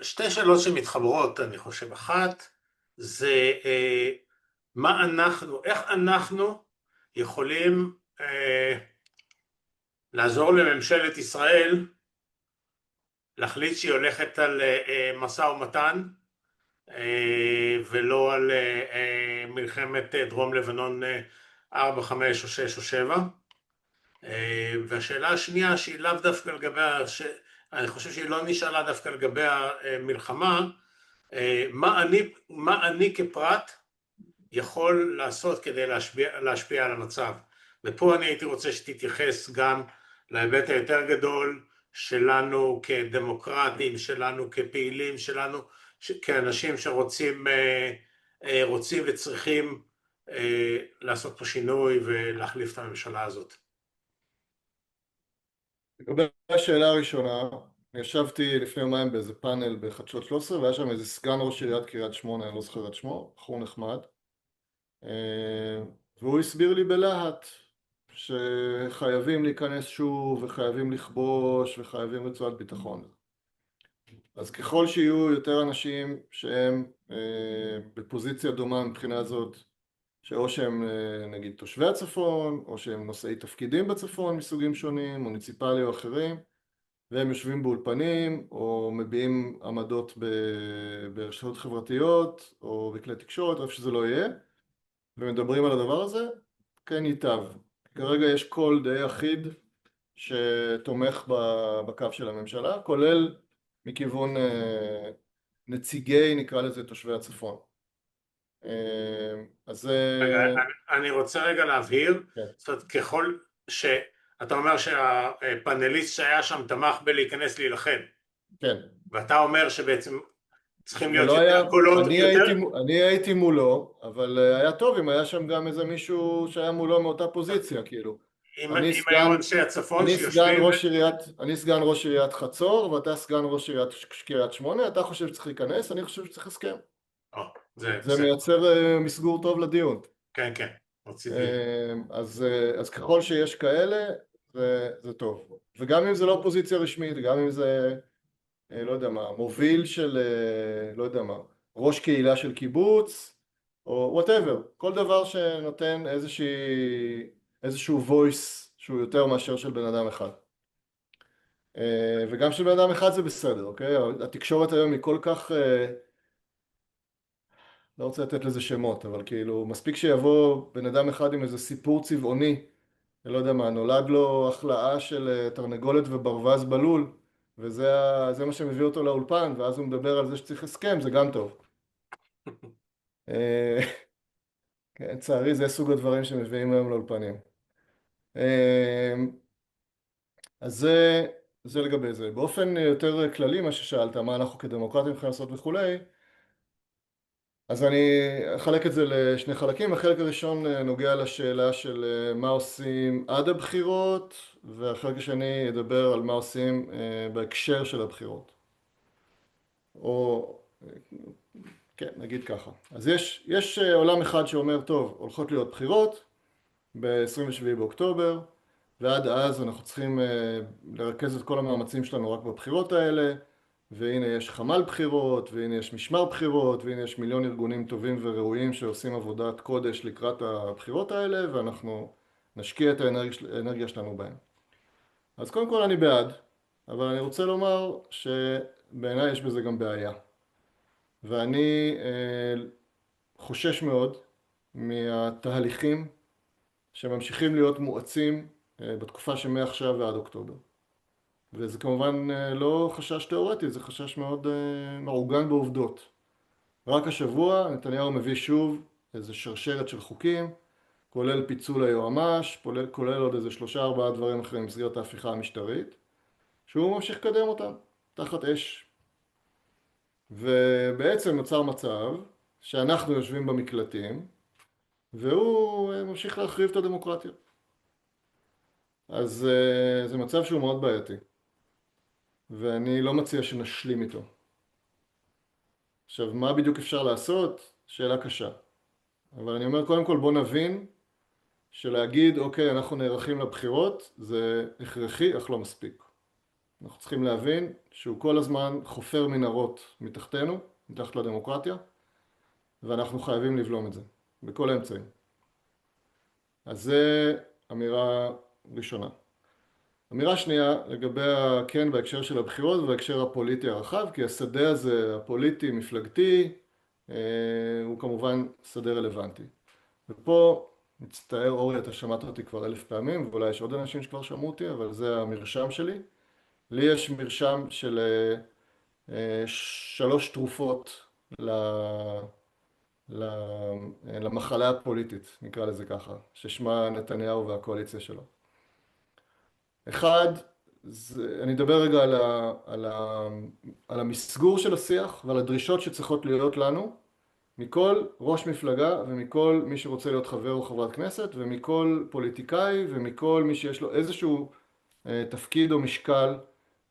שתי שאלות שמתחברות, אני חושב. אחת, זה איך אנחנו יכולים לעזור לממשלת ישראל להחליט שהיא הולכת על משא ומתן ולא על מלחמת דרום לבנון 4, 5 או 6 או 7. והשאלה השנייה שהיא לאו דווקא לגבי, אני חושב שהיא לא נשאלה דווקא לגבי המלחמה, מה אני כפרט יכול לעשות כדי להשפיע על המצב. ופה אני הייתי רוצה שתתייחס גם להיבט היותר גדול שלנו כדמוקרטים, שלנו כפעילים, שלנו כאנשים שרוצים וצריכים לעשות פה שינוי ולהחליף את הממשלה הזאת. לגבי השאלה הראשונה, אני ישבתי לפני יומיים באיזה פאנל בחדשות 13 והיה שם איזה סגן ראש עיריית קריית שמונה, אני לא זוכר את שמו, בחור נחמד, והוא הסביר לי בלהט שחייבים להיכנס שוב וחייבים לכבוש וחייבים רצועת ביטחון. אז ככל שיהיו יותר אנשים שהם בפוזיציה דומה מבחינה זאת, שאו שהם נגיד תושבי הצפון, או שהם נושאי תפקידים בצפון מסוגים שונים, מוניציפלי או אחרים, והם יושבים באולפנים, או מביעים עמדות ברשתות חברתיות, או בכלי תקשורת, או איפה שזה לא יהיה, ומדברים על הדבר הזה, כן ייטב. כרגע יש קול די אחיד שתומך בקו של הממשלה, כולל מכיוון נציגי, נקרא לזה, תושבי הצפון. אז אני רוצה רגע להבהיר, כן. זאת אומרת, ככל שאתה אומר שהפאנליסט שהיה שם תמך בלהיכנס להילחם, כן. ואתה אומר שבעצם צריכים להיות לא יותר היה, קולות, אני הייתי מולו, אבל היה טוב אם היה שם גם איזה מישהו שהיה מולו מאותה פוזיציה, כאילו. אם היו אנשי הצפון שיושבים... אני סגן ראש עיריית חצור, ואתה סגן ראש עיריית קריית שמונה, אתה חושב שצריך להיכנס, אני חושב שצריך הסכם. זה מייצר מסגור טוב לדיון. כן, כן, רציתי. אז ככל שיש כאלה, זה טוב. וגם אם זה לא פוזיציה רשמית, גם אם זה, לא יודע מה, מוביל של, לא יודע מה, ראש קהילה של קיבוץ, או whatever, כל דבר שנותן איזשהו voice שהוא יותר מאשר של בן אדם אחד. וגם של בן אדם אחד זה בסדר, אוקיי? התקשורת היום היא כל כך, לא רוצה לתת לזה שמות, אבל כאילו מספיק שיבוא בן אדם אחד עם איזה סיפור צבעוני, לא יודע מה, נולד לו החלאה של תרנגולת וברווז בלול, וזה מה שמביא אותו לאולפן, ואז הוא מדבר על זה שצריך הסכם, זה גם טוב. כן, צערי זה סוג הדברים שמביאים היום לאולפנים. אז זה לגבי זה. באופן יותר כללי, מה ששאלת, מה אנחנו כדמוקרטים יכולים לעשות וכולי, אז אני אחלק את זה לשני חלקים. החלק הראשון נוגע לשאלה של מה עושים עד הבחירות, והחלק השני ידבר על מה עושים בהקשר של הבחירות. או, כן, נגיד ככה. אז יש עולם אחד שאומר, טוב, הולכות להיות בחירות ב-27 באוקטובר, ועד אז אנחנו צריכים לרכז את כל המאמצים שלנו רק בבחירות האלה, והנה יש חמ"ל בחירות, והנה יש משמר בחירות, והנה יש מיליון ארגונים טובים וראויים שעושים עבודת קודש לקראת הבחירות האלה, ואנחנו נשקיע את האנרגיה שלנו בהם. אז קודם כל אני בעד, אבל אני רוצה לומר שבעיניי יש בזה גם בעיה. ואני חושש מאוד מהתהליכים שממשיכים להיות מואצים בתקופה שמעכשיו ועד אוקטובר. וזה כמובן לא חשש תיאורטי, זה חשש מאוד מעוגן בעובדות. רק השבוע נתניהו מביא שוב איזו שרשרת של חוקים, כולל פיצול היועמ"ש, כולל עוד איזה 3-4 דברים אחרים במסגרת ההפיכה המשטרית, שהוא ממשיך לקדם אותם, תחת אש. ובעצם נוצר מצב שאנחנו יושבים במקלטים, והוא ממשיך להחריב את הדמוקרטיה. אז זה מצב שהוא מאוד בעייתי, ואני לא מציע שנשלים איתו. עכשיו, מה בדיוק אפשר לעשות? שאלה קשה. אבל אני אומר, קודם כל בוא נבין שלהגיד, אוקיי, אנחנו נערכים לבחירות, זה הכרחי, אך לא מספיק. אנחנו צריכים להבין שהוא כל הזמן חופר מנהרות מתחתנו, מתחת לדמוקרטיה, ואנחנו חייבים לבלום את זה, בכל האמצעים. אז זה אמירה ראשונה. אמירה שנייה, לגבי כן בהקשר של הבחירות ובהקשר הפוליטי הרחב, כי השדה הזה, הפוליטי, מפלגתי, הוא כמובן שדה רלוונטי. ופה מצטער, אורי, אתה שמעת אותי כבר 1000 פעמים, ואולי יש עוד אנשים שכבר שמעו אותי, אבל זה המרשם שלי. לי יש מרשם של 3 תרופות למחלה הפוליטית, נקרא לזה ככה, ששמה נתניהו והקואליציה שלו. אחד, אני אדבר רגע על המסגור של השיח ועל הדרישות שצריכות להיות לנו, מכל ראש מפלגה ומכל מי שרוצה להיות חבר או חברת כנסת, ומכל פוליטיקאי ומכל מי שיש לו איזשהו תפקיד או משקל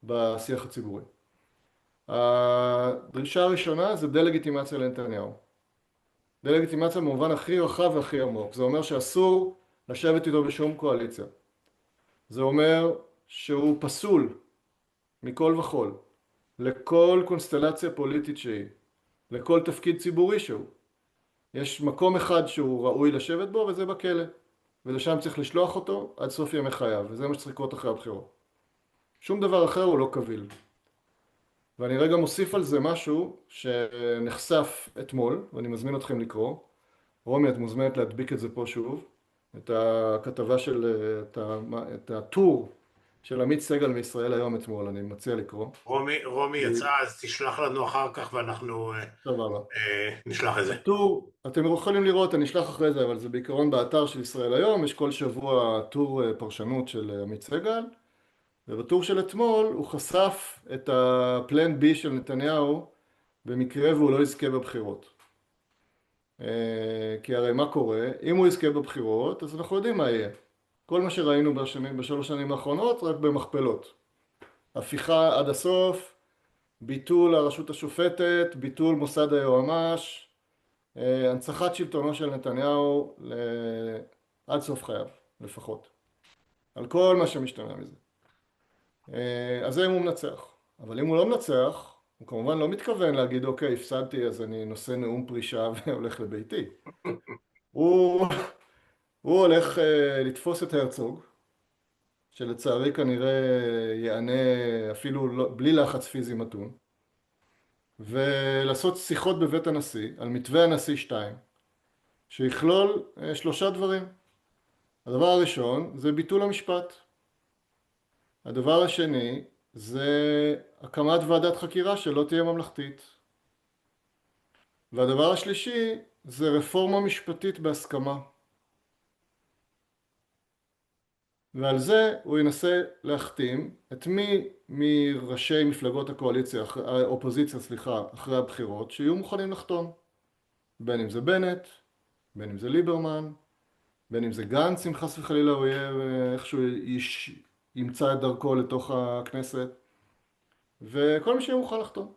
בשיח הציבורי. הדרישה הראשונה זה דה-לגיטימציה לנתניהו. דה-לגיטימציה במובן הכי רחב והכי עמוק. זה אומר שאסור לשבת איתו בשום קואליציה. זה אומר שהוא פסול מכל וכל, לכל קונסטלציה פוליטית שהיא, לכל תפקיד ציבורי שהוא. יש מקום אחד שהוא ראוי לשבת בו, וזה בכלא. ולשם צריך לשלוח אותו עד סוף ימי חייו, וזה מה שצריך לקרות אחרי הבחירות. שום דבר אחר הוא לא קביל. ואני רגע מוסיף על זה משהו שנחשף אתמול, ואני מזמין אתכם לקרוא. רומי, את מוזמנת להדביק את זה פה שוב. את הכתבה של, את הטור של עמית סגל מישראל היום אתמול, אני מציע לקרוא. רומי יצא, אז תשלח לנו אחר כך ואנחנו נשלח את זה. הטור, אתם יכולים לראות, אני אשלח אחרי זה, אבל זה בעיקרון באתר של ישראל היום, יש כל שבוע טור פרשנות של עמית סגל, ובטור של אתמול הוא חשף את הפלן בי של נתניהו במקרה והוא לא יזכה בבחירות. כי הרי מה קורה? אם הוא יזכה בבחירות, אז אנחנו יודעים מה יהיה. כל מה שראינו בשלוש שנים האחרונות, רק במכפלות. הפיכה עד הסוף, ביטול הרשות השופטת, ביטול מוסד היועמ"ש, הנצחת שלטונו של נתניהו עד סוף חייו, לפחות. על כל מה שמשתמע מזה. אז זה אם הוא מנצח. אבל אם הוא לא מנצח, הוא כמובן לא מתכוון להגיד, אוקיי, הפסדתי, אז אני נושא נאום פרישה והולך לביתי. הוא הולך לתפוס את הרצוג, שלצערי כנראה יענה אפילו בלי לחץ פיזי מתון, ולעשות שיחות בבית הנשיא על מתווה הנשיא 2, שיכלול 3 דברים. הדבר הראשון זה ביטול המשפט. הדבר השני זה הקמת ועדת חקירה שלא תהיה ממלכתית. והדבר השלישי זה רפורמה משפטית בהסכמה. ועל זה הוא ינסה להחתים את מי מראשי מפלגות הקואליציה, האופוזיציה, אחרי הבחירות, שיהיו מוכנים לחתום. בין אם זה בנט, בין אם זה ליברמן, בין אם זה גנץ, אם חס וחלילה הוא יהיה איכשהו ימצא את דרכו לתוך הכנסת, וכל מי שיהיה מוכן לחתום.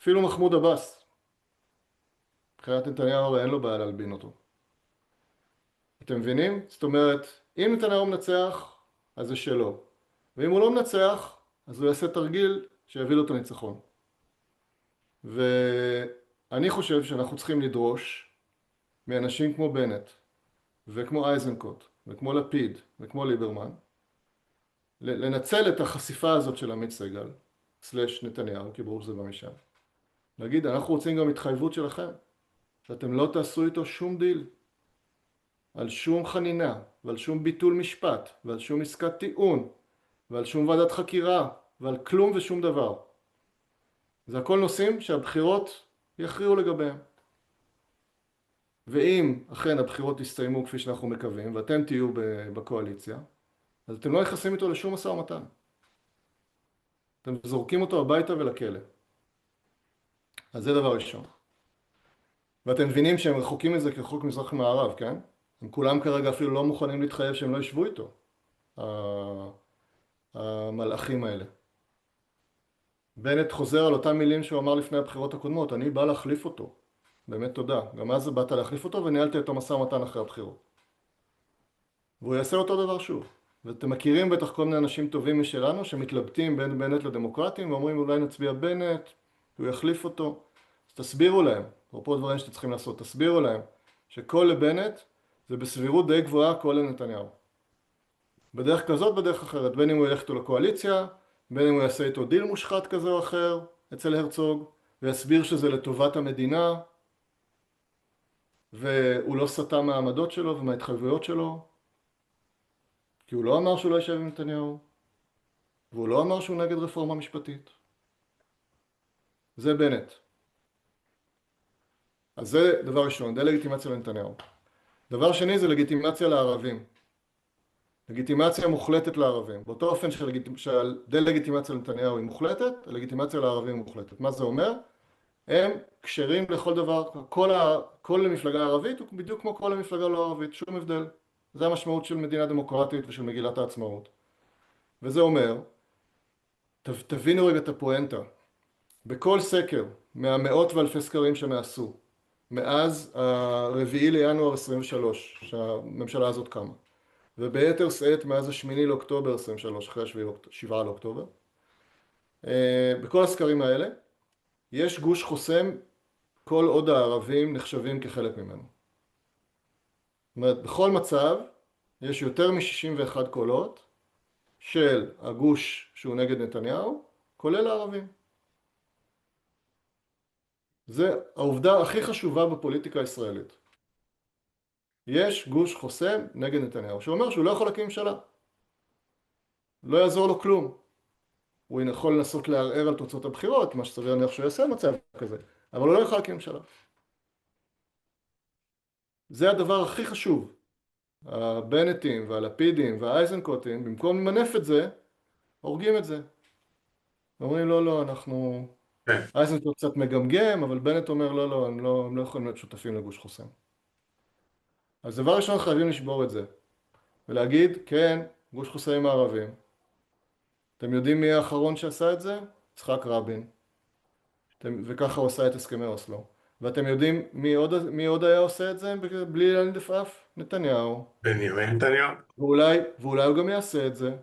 אפילו מחמוד עבאס. מבחינת נתניהו הרי אין לו בעיה להלבין אותו. אתם מבינים? זאת אומרת, אם נתניהו מנצח, אז זה שלו. ואם הוא לא מנצח, אז הוא יעשה תרגיל שיביא לו את הניצחון. ואני חושב שאנחנו צריכים לדרוש מאנשים כמו בנט, וכמו אייזנקוט, וכמו לפיד, וכמו ליברמן, לנצל את החשיפה הזאת של עמית סגל, סלש נתניהו, כי ברור שזה בא משם. להגיד, אנחנו רוצים גם התחייבות שלכם, שאתם לא תעשו איתו שום דיל, על שום חנינה, ועל שום ביטול משפט, ועל שום עסקת טיעון, ועל שום ועדת חקירה, ועל כלום ושום דבר. זה הכל נושאים שהבחירות יכריעו לגביהם. ואם אכן הבחירות יסתיימו כפי שאנחנו מקווים, ואתם תהיו בקואליציה, אז אתם לא נכנסים איתו לשום משא ומתן. אתם זורקים אותו הביתה ולכלא. אז זה דבר ראשון. ואתם מבינים שהם רחוקים מזה כרחוק מזרח ממערב, כן? הם כולם כרגע אפילו לא מוכנים להתחייב שהם לא ישבו איתו, המלאכים האלה. בנט חוזר על אותם מילים שהוא אמר לפני הבחירות הקודמות, אני בא להחליף אותו. באמת תודה. גם אז באת להחליף אותו וניהלתי אותו משא ומתן אחרי הבחירות. והוא יעשה אותו דבר שוב. ואתם מכירים בטח כל מיני אנשים טובים משלנו שמתלבטים בין בנט לדמוקרטים ואומרים אולי נצביע בנט, הוא יחליף אותו. אז תסבירו להם, אפרופו דברים שאתם צריכים לעשות, תסבירו להם שכל לבנט זה בסבירות די גבוהה כל לנתניהו. בדרך כזאת, בדרך אחרת, בין אם הוא ילך איתו לקואליציה, בין אם הוא יעשה איתו דיל מושחת כזה או אחר אצל הרצוג, ויסביר שזה לטובת המדינה, והוא לא סטה מהעמדות שלו ומההתחייבויות שלו, כי הוא לא אמר שהוא לא יישב עם נתניהו, והוא לא אמר שהוא נגד רפורמה משפטית. זה בנט. אז זה דבר ראשון, דה-לגיטימציה לנתניהו. דבר שני זה לגיטימציה לערבים. לגיטימציה מוחלטת לערבים. באותו אופן שהדה-לגיטימציה לנתניהו היא מוחלטת, הלגיטימציה לערבים היא מוחלטת. מה זה אומר? הם קשרים לכל דבר, כל מפלגה ערבית הוא בדיוק כמו כל המפלגה לא ערבית, שום הבדל. זה המשמעות של מדינה דמוקרטית ושל מגילת העצמאות. וזה אומר, תבינו רגע את הפואנטה. בכל סקר, מהמאות ואלפי סקרים שנעשו, מאז הרביעי לינואר 23, שהממשלה הזאת קמה, וביתר שאת מאז השמיני לאוקטובר 23, אחרי השבעה לאוקטובר, בכל הסקרים האלה, יש גוש חוסם כל עוד הערבים נחשבים כחלק ממנו. זאת אומרת, בכל מצב יש יותר מ-61 קולות של הגוש שהוא נגד נתניהו, כולל הערבים. זה העובדה הכי חשובה בפוליטיקה הישראלית. יש גוש חוסם נגד נתניהו, שאומר שהוא לא יכול להקים ממשלה. לא יעזור לו כלום. הוא יכול לנסות לערער על תוצאות הבחירות, מה שסביר להניח שהוא יעשה מצב כזה, אבל הוא לא יכול להקים ממשלה. זה הדבר הכי חשוב. הבנטים והלפידים והאייזנקוטים, במקום למנף את זה, הורגים את זה. אומרים לא, לא, אנחנו... אייזנקוט קצת מגמגם, אבל בנט אומר לא, לא, הם לא יכולים להיות שותפים לגוש חוסם. אז דבר ראשון חייבים לשבור את זה, ולהגיד, כן, גוש חוסם הערבים. אתם יודעים מי האחרון שעשה את זה? יצחק רבין. וככה הוא עשה את הסכמי אוסלו. ואתם יודעים מי עוד היה עושה את זה בלי להניד עפעף? נתניהו. בנימין נתניהו. ואולי הוא גם יעשה את זה.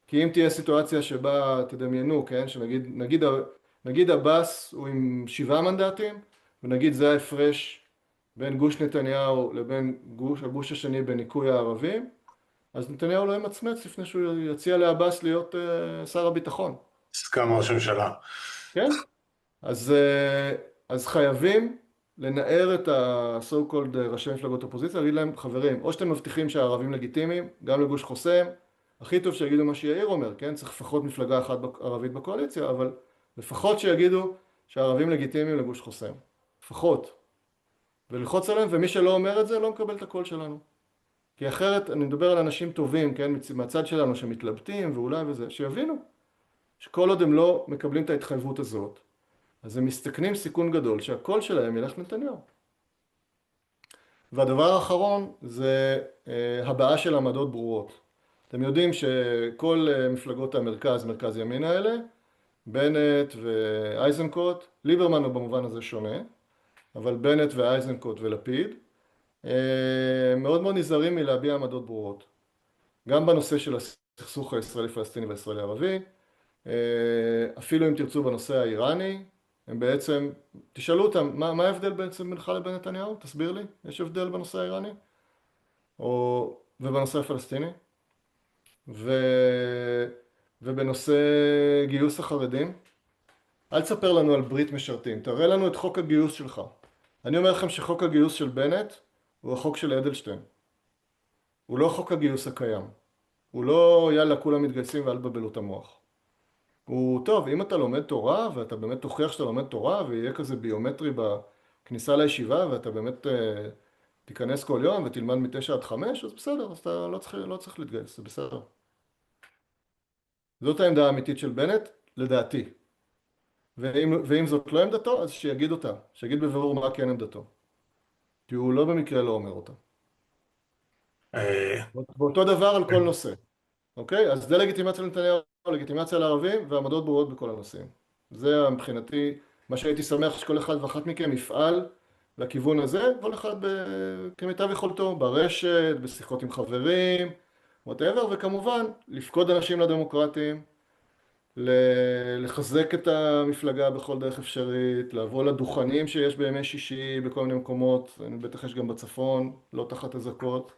כי אם תהיה סיטואציה שבה, תדמיינו, כן, שנגיד עבאס הוא עם 7 מנדטים, ונגיד זה ההפרש בין גוש נתניהו לבין הגוש השני בניקוי הערבים, אז נתניהו לא ימצמץ לפני שהוא יציע לעבאס להיות שר הביטחון. סכם ראש הממשלה. כן? אז חייבים לנער את ה-so called ראשי מפלגות אופוזיציה, להגיד להם, חברים, או שאתם מבטיחים שהערבים לגיטימיים, גם לגוש חוסם, הכי טוב שיגידו מה שיאיר אומר, כן? צריך לפחות מפלגה אחת ערבית בקואליציה, אבל לפחות שיגידו שהערבים לגיטימיים לגוש חוסם. לפחות. וללחוץ עליהם, ומי שלא אומר את זה לא מקבל את הקול שלנו. כי אחרת, אני מדבר על אנשים טובים, כן? מהצד שלנו שמתלבטים ואולי וזה, שיבינו שכל עוד הם לא מקבלים את ההתחייבות הזאת, אז הם מסתכנים סיכון גדול שהקול שלהם ילך לנתניהו. והדבר האחרון זה הבעה של עמדות ברורות. אתם יודעים שכל מפלגות המרכז, מרכז ימין האלה, בנט ואייזנקוט, ליברמן הוא במובן הזה שונה, אבל בנט ואייזנקוט ולפיד, מאוד מאוד נזהרים מלהביע עמדות ברורות. גם בנושא של הסכסוך הישראלי-פלסטיני והישראלי-ערבי, אפילו אם תרצו בנושא האיראני, הם בעצם, תשאלו אותם, מה ההבדל בעצם בינך לבין נתניהו? תסביר לי, יש הבדל בנושא האיראני? ובנושא הפלסטיני? ובנושא גיוס החרדים? אל תספר לנו על ברית משרתים, תראה לנו את חוק הגיוס שלך. אני אומר לכם שחוק הגיוס של בנט הוא החוק של אדלשטיין. הוא לא חוק הגיוס הקיים. הוא לא יאללה כולם מתגייסים ואל תבלבלו את המוח. הוא טוב, אם אתה לומד תורה ואתה באמת תוכיח שאתה לומד תורה ויהיה כזה ביומטרי כניסה לישיבה ואתה באמת תיכנס כל יום ותלמד מ-9 עד 5, אז בסדר, אז אתה לא צריך להתגייס, זה בסדר. זאת העמדה האמיתית של בנט, לדעתי. ואם זאת לא עמדתו, אז שיגיד אותה, שיגיד בבירור מה כן עמדתו. כי הוא לא במקרה לא אומר אותה. אה, ואותו דבר על כל נושא. אוקיי? אז דה לגיטימציה לנתניהו, לגיטימציה לערבים ועמדות ברורות בכל הנושאים. זה מבחינתי מה שהייתי שמח שכל אחד ואחת מכם יפעל לכיוון הזה, כל אחד כמיטב יכולתו, ברשת, בשיחות עם חברים, whatever, וכמובן לפקוד אנשים לדמוקרטיים, לחזק את המפלגה בכל דרך אפשרית, לבוא לדוכנים שיש בימי שישי בכל מיני מקומות, בטח יש גם בצפון, לא תחת אזעקות.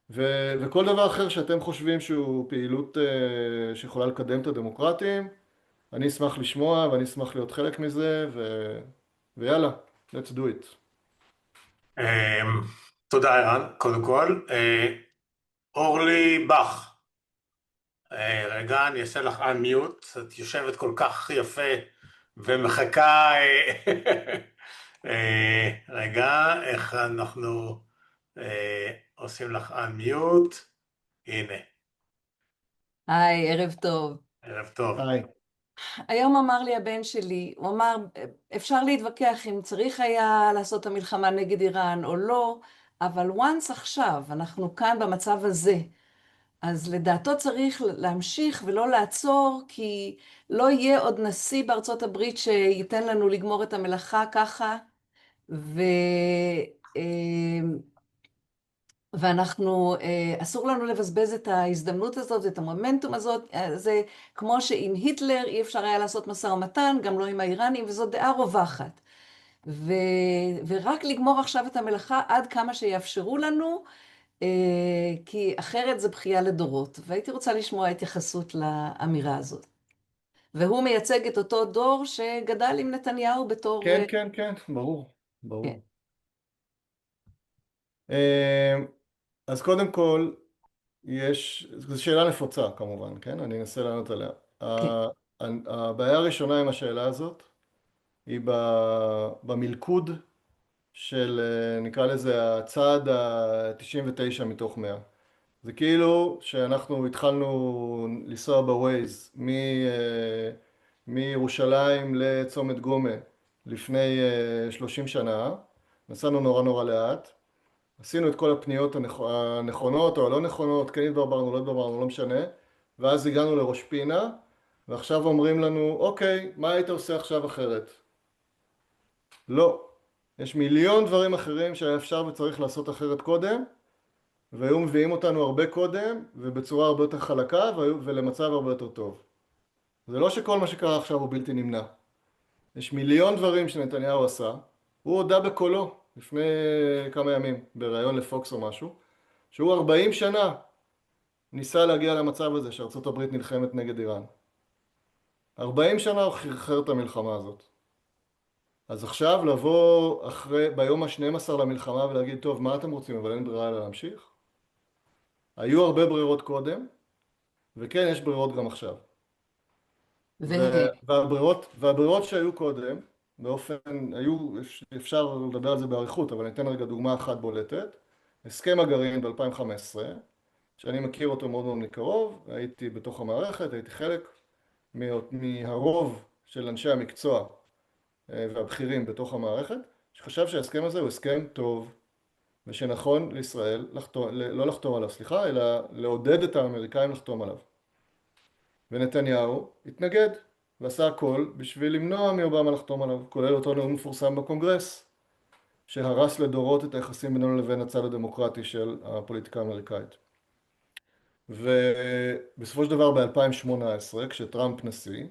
וכל דבר אחר שאתם חושבים שהוא פעילות שיכולה לקדם את הדמוקרטים, אני אשמח לשמוע ואני אשמח להיות חלק מזה, ויאללה, let's do it. אה, תודה ערן, קודם כל. אורלי בכר, רגע, אני אעשה לך unmute, את יושבת כל כך יפה ומחכה, רגע, איך אנחנו עושים לך unmute, הנה, היי, ערב טוב. ערב טוב. היי. היום אמר לי הבן שלי, הוא אמר, אפשר להתווכח אם צריך היה לעשות את המלחמה נגד איראן או לא, אבל once עכשיו, אנחנו כאן במצב הזה, אז לדעתו צריך להמשיך ולא לעצור, כי לא יהיה עוד נשיא בארצות הברית שייתן לנו לגמור את המלאכה ככה, ואנחנו, אסור לנו לבזבז את ההזדמנות הזאת, את המומנטום הזאת, זה כמו שעם היטלר אי אפשר היה לעשות משא ומתן, גם לא עם האיראנים, וזאת דעה רווחת. ורק לגמור עכשיו את המלאכה עד כמה שיאפשרו לנו, כי אחרת זה בכייה לדורות. והייתי רוצה לשמוע התייחסות לאמירה הזאת. והוא מייצג את אותו דור שגדל עם נתניהו בתור... כן, כן, כן, ברור, ברור. כן. אז קודם כל, זו שאלה נפוצה כמובן, כן? אני אנסה לענות עליה. כן. הבעיה הראשונה עם השאלה הזאת, היא במלכוד של, נקרא לזה, הצעד ה-99 מתוך 100. זה כאילו שאנחנו התחלנו לנסוע בווייז מירושלים לצומת גומה לפני 30 שנה, נסענו נורא נורא לאט, עשינו את כל הפניות הנכונות או הלא נכונות, כן התברברנו, לא התברברנו, לא משנה, ואז הגענו לראש פינה, ועכשיו אומרים לנו, אוקיי, מה היית עושה עכשיו אחרת? לא. יש מיליון דברים אחרים שהיה אפשר וצריך לעשות אחרת קודם, והיו מביאים אותנו הרבה קודם, ובצורה הרבה יותר חלקה, ולמצב הרבה יותר טוב. זה לא שכל מה שקרה עכשיו הוא בלתי נמנע. יש מיליון דברים שנתניהו עשה, הוא הודה בקולו לפני כמה ימים, בראיון לפוקס או משהו, שהוא 40 שנה ניסה להגיע למצב הזה שארצות הברית נלחמת נגד איראן. 40 שנה הוא חרחר את המלחמה הזאת. אז עכשיו לבוא ביום ה-12 למלחמה ולהגיד, טוב, מה אתם רוצים, אבל אין ברירה אלא להמשיך? היו הרבה ברירות קודם, וכן, יש ברירות גם עכשיו. והברירות שהיו קודם, אפשר לדבר על זה באריכות, אבל אני אתן רגע דוגמה אחת בולטת. הסכם הגרעין ב-2015, שאני מכיר אותו מאוד מאוד מקרוב, הייתי בתוך המערכת, הייתי חלק מהרוב של אנשי המקצוע והבכירים בתוך המערכת, שחשב שההסכם הזה הוא הסכם טוב, ושנכון לישראל לא לחתום עליו, סליחה, אלא לעודד את האמריקאים לחתום עליו. ונתניהו התנגד ועשה הכל בשביל למנוע מאובמה לחתום עליו, כולל אותו נאום מפורסם בקונגרס, שהרס לדורות את היחסים בינינו לבין הצד הדמוקרטי של הפוליטיקה האמריקאית. ובסופו של דבר ב-2018, כשטראמפ נשיא,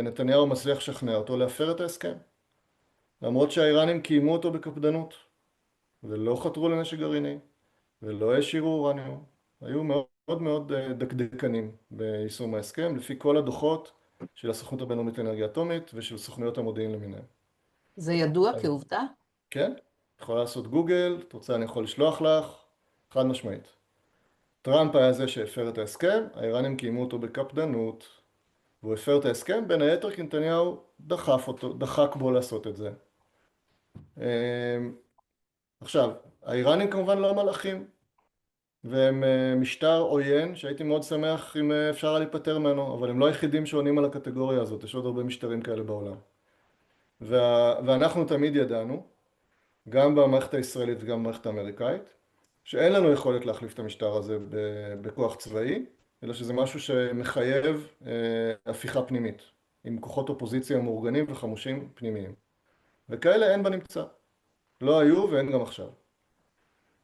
נתניהו מצליח לשכנע אותו להפר את ההסכם. למרות שהאיראנים קיימו אותו בקפדנות, ולא חתרו לנשק גרעיני, ולא השאירו אורניום. היו מאוד מאוד דקדקנים ביישום ההסכם, לפי כל הדוחות של הסוכנות הבינלאומית לאנרגיה אטומית ושל סוכנויות המודיעין למיניהם. זה ידוע כעובדה? כן, את יכולה לעשות גוגל, את רוצה אני יכול לשלוח לך, חד משמעית. טראמפ היה זה שהפר את ההסכם, האיראנים קיימו אותו בקפדנות, והוא הפר את ההסכם, בין היתר כי נתניהו דחק בו לעשות את זה. עכשיו, האיראנים כמובן לא מלאכים, והם משטר עוין, שהייתי מאוד שמח אם אפשר היה להיפטר ממנו, אבל הם לא היחידים שעונים על הקטגוריה הזאת, יש עוד הרבה משטרים כאלה בעולם. ואנחנו תמיד ידענו, גם במערכת הישראלית וגם במערכת האמריקאית, שאין לנו יכולת להחליף את המשטר הזה בכוח צבאי, אלא שזה משהו שמחייב הפיכה פנימית, עם כוחות אופוזיציה מאורגנים וחמושים פנימיים. וכאלה אין בנמצא. לא היו ואין גם עכשיו.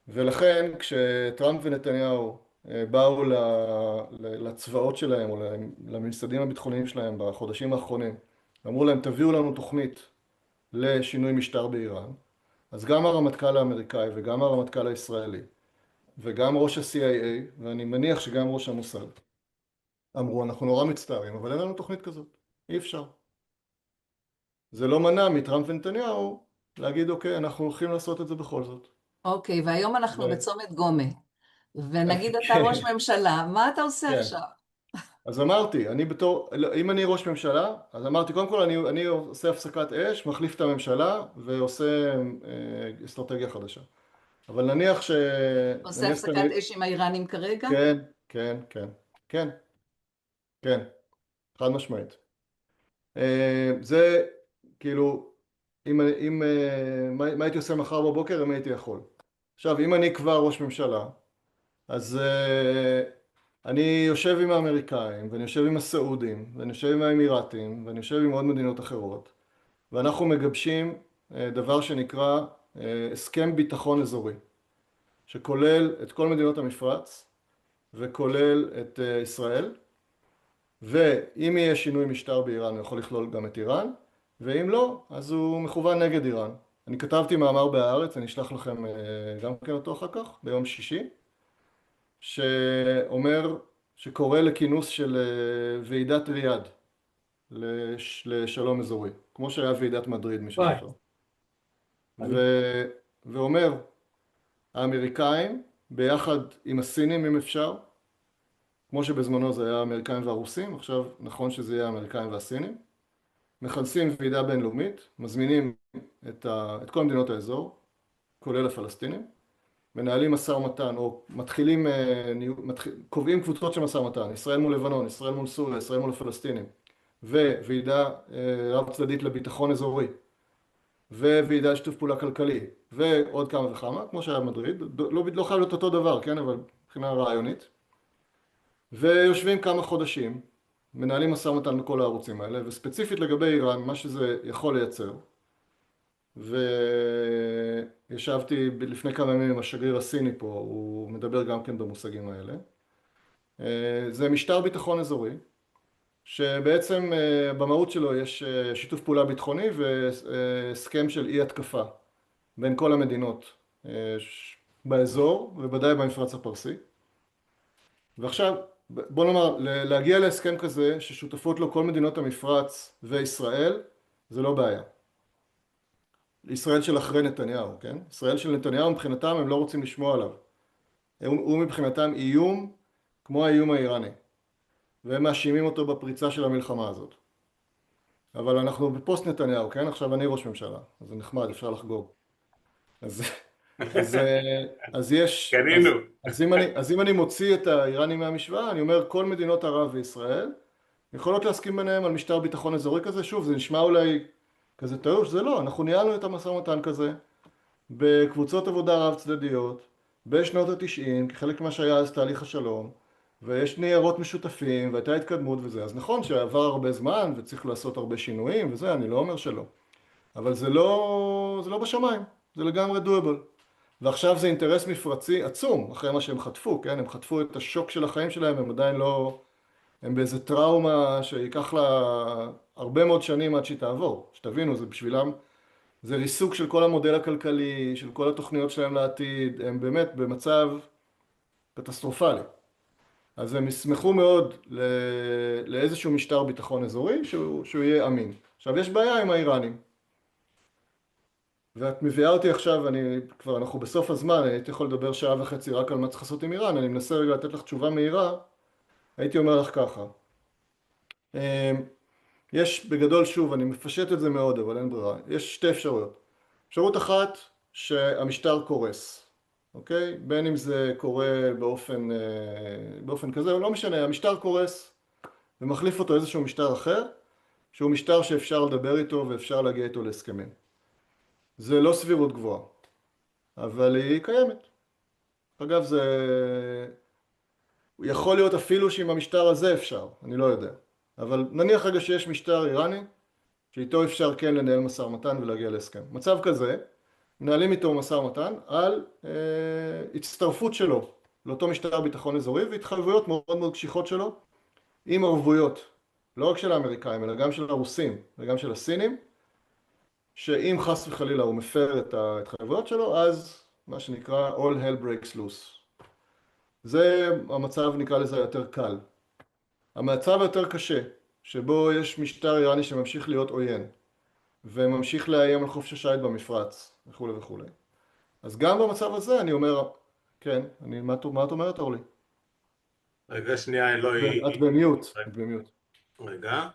ולכן כשטראמפ ונתניהו באו לצבאות שלהם או לממסדים הביטחוניים שלהם בחודשים האחרונים, אמרו להם תביאו לנו תוכנית לשינוי משטר באיראן, אז גם הרמטכ"ל האמריקאי וגם הרמטכ"ל הישראלי וגם ראש ה-CIA, ואני מניח שגם ראש המוסד, אמרו אנחנו נורא מצטערים, אבל אין לנו תוכנית כזאת, אי אפשר. זה לא מנע מטראמפ ונתניהו להגיד אוקיי, אנחנו הולכים לעשות את זה בכל זאת. אוקיי, והיום אנחנו בצומת גומה, ונגיד אתה ראש ממשלה, מה אתה עושה עכשיו? אז אמרתי, אם אני ראש ממשלה, אז אמרתי, קודם כל אני עושה הפסקת אש, מחליף את הממשלה ועושה אסטרטגיה חדשה. אבל נניח ש... עושה הפסקת אש עם האיראנים כרגע? כן, כן, כן, כן, כן, חד משמעית. זה כאילו, מה הייתי עושה מחר בבוקר אם הייתי יכול. עכשיו, אם אני כבר ראש ממשלה, אז אני יושב עם האמריקאים, ואני יושב עם הסעודים, ואני יושב עם האמירתים, ואני יושב עם עוד מדינות אחרות, ואנחנו מגבשים דבר שנקרא הסכם ביטחון אזורי, שכולל את כל מדינות המפרץ, וכולל את ישראל, ואם יהיה שינוי משטר באיראן, הוא יכול לכלול גם את איראן, ואם לא, אז הוא מכוון נגד איראן. אני כתבתי מאמר בהארץ, אני אשלח לכם גם כן אותו אחר כך, ביום שישי, שאומר, שקורא לכינוס של ועידת ריאד לשלום אזורי, כמו שהיה ועידת מדריד, מי שזוכר. ואומר, האמריקאים, ביחד עם הסינים אם אפשר, כמו שבזמנו זה היה האמריקאים והרוסים, עכשיו נכון שזה יהיה האמריקאים והסינים, מכנסים ועידה בינלאומית, מזמינים את כל מדינות האזור, כולל הפלסטינים, מנהלים משא ומתן, או קובעים קבוצות של משא ומתן, ישראל מול לבנון, ישראל מול סוריה, ישראל מול הפלסטינים, וועידה רב צדדית לביטחון אזורי, וועידה לשיתוף פעולה כלכלי, ועוד כמה וכמה, כמו שהיה במדריד, לא חייב להיות אותו דבר, כן, אבל מבחינה רעיונית, ויושבים כמה חודשים, מנהלים משא ומתן בכל הערוצים האלה, וספציפית לגבי איראן, מה שזה יכול לייצר, וישבתי לפני כמה ימים עם השגריר הסיני פה, הוא מדבר גם כן במושגים האלה. זה משטר ביטחון אזורי, שבעצם במהות שלו יש שיתוף פעולה ביטחוני והסכם של אי התקפה בין כל המדינות באזור, ובוודאי במפרץ הפרסי. ועכשיו, בוא נאמר, להגיע להסכם כזה ששותפות לו כל מדינות המפרץ וישראל, זה לא בעיה. ישראל של אחרי נתניהו, כן? ישראל של נתניהו מבחינתם הם לא רוצים לשמוע עליו. הוא מבחינתם איום כמו האיום האיראני. והם מאשימים אותו בפריצה של המלחמה הזאת. אבל אנחנו בפוסט נתניהו, כן? עכשיו אני ראש ממשלה, אז זה נחמד, אפשר לחגוג. אז יש... אז אם אני מוציא את האיראנים מהמשוואה, אני אומר כל מדינות ערב וישראל יכולות להסכים ביניהם על משטר ביטחון אזורי כזה. שוב, זה נשמע אולי כזה טעות, זה לא, אנחנו ניהלנו את המשא ומתן כזה בקבוצות עבודה רב צדדיות בשנות ה-90, כחלק ממה שהיה אז תהליך השלום, ויש ניירות משותפים והייתה התקדמות וזה. אז נכון שעבר הרבה זמן וצריך לעשות הרבה שינויים וזה, אני לא אומר שלא, אבל זה לא בשמיים, זה לגמרי doable. ועכשיו זה אינטרס מפרצי עצום אחרי מה שהם חטפו, כן? הם חטפו את השוק של החיים שלהם, הם עדיין לא... הם באיזה טראומה שיקח לה הרבה מאוד שנים עד שהיא תעבור. שתבינו, זה בשבילם, זה ריסוק של כל המודל הכלכלי, של כל התוכניות שלהם לעתיד, הם באמת במצב קטסטרופלי. אז הם ישמחו מאוד לאיזשהו משטר ביטחון אזורי שהוא יהיה אמין. עכשיו, יש בעיה עם האיראנים. ואת מביאה אותי עכשיו, אנחנו בסוף הזמן, אני הייתי יכול לדבר שעה וחצי רק על מה צריך לעשות עם איראן, אני מנסה רגע לתת לך תשובה מהירה, הייתי אומר לך ככה. יש בגדול, שוב, אני מפשט את זה מאוד, אבל אין ברירה. יש שתי אפשרויות. אפשרות אחת, שהמשטר קורס, אוקיי? בין אם זה קורה באופן כזה, או לא משנה, המשטר קורס ומחליף אותו איזשהו משטר אחר, שהוא משטר שאפשר לדבר איתו ואפשר להגיע איתו להסכמים. זה לא סבירות גבוהה, אבל היא קיימת. אגב, זה יכול להיות אפילו שעם המשטר הזה אפשר, אני לא יודע. אבל נניח רגע שיש משטר איראני, שאיתו אפשר כן לנהל משא ומתן ולהגיע להסכם. מצב כזה, מנהלים איתו משא ומתן על הצטרפות שלו לאותו משטר ביטחון אזורי והתחייבויות מאוד מאוד קשיחות שלו עם ערבויות, לא רק של האמריקאים אלא גם של הרוסים וגם של הסינים, שאם חס וחלילה הוא מפר את ההתחייבויות שלו, אז מה שנקרא all hell breaks loose. זה המצב, נקרא לזה, יותר קל. המצב היותר קשה, שבו יש משטר איראני שממשיך להיות עוין וממשיך לאיים על חופש השיט במפרץ וכו' וכו'. אז גם במצב הזה אני אומר, כן, מה את אומרת, אורלי? רגע, שנייה, אלוהי. את במיוט, את במיוט. רגע.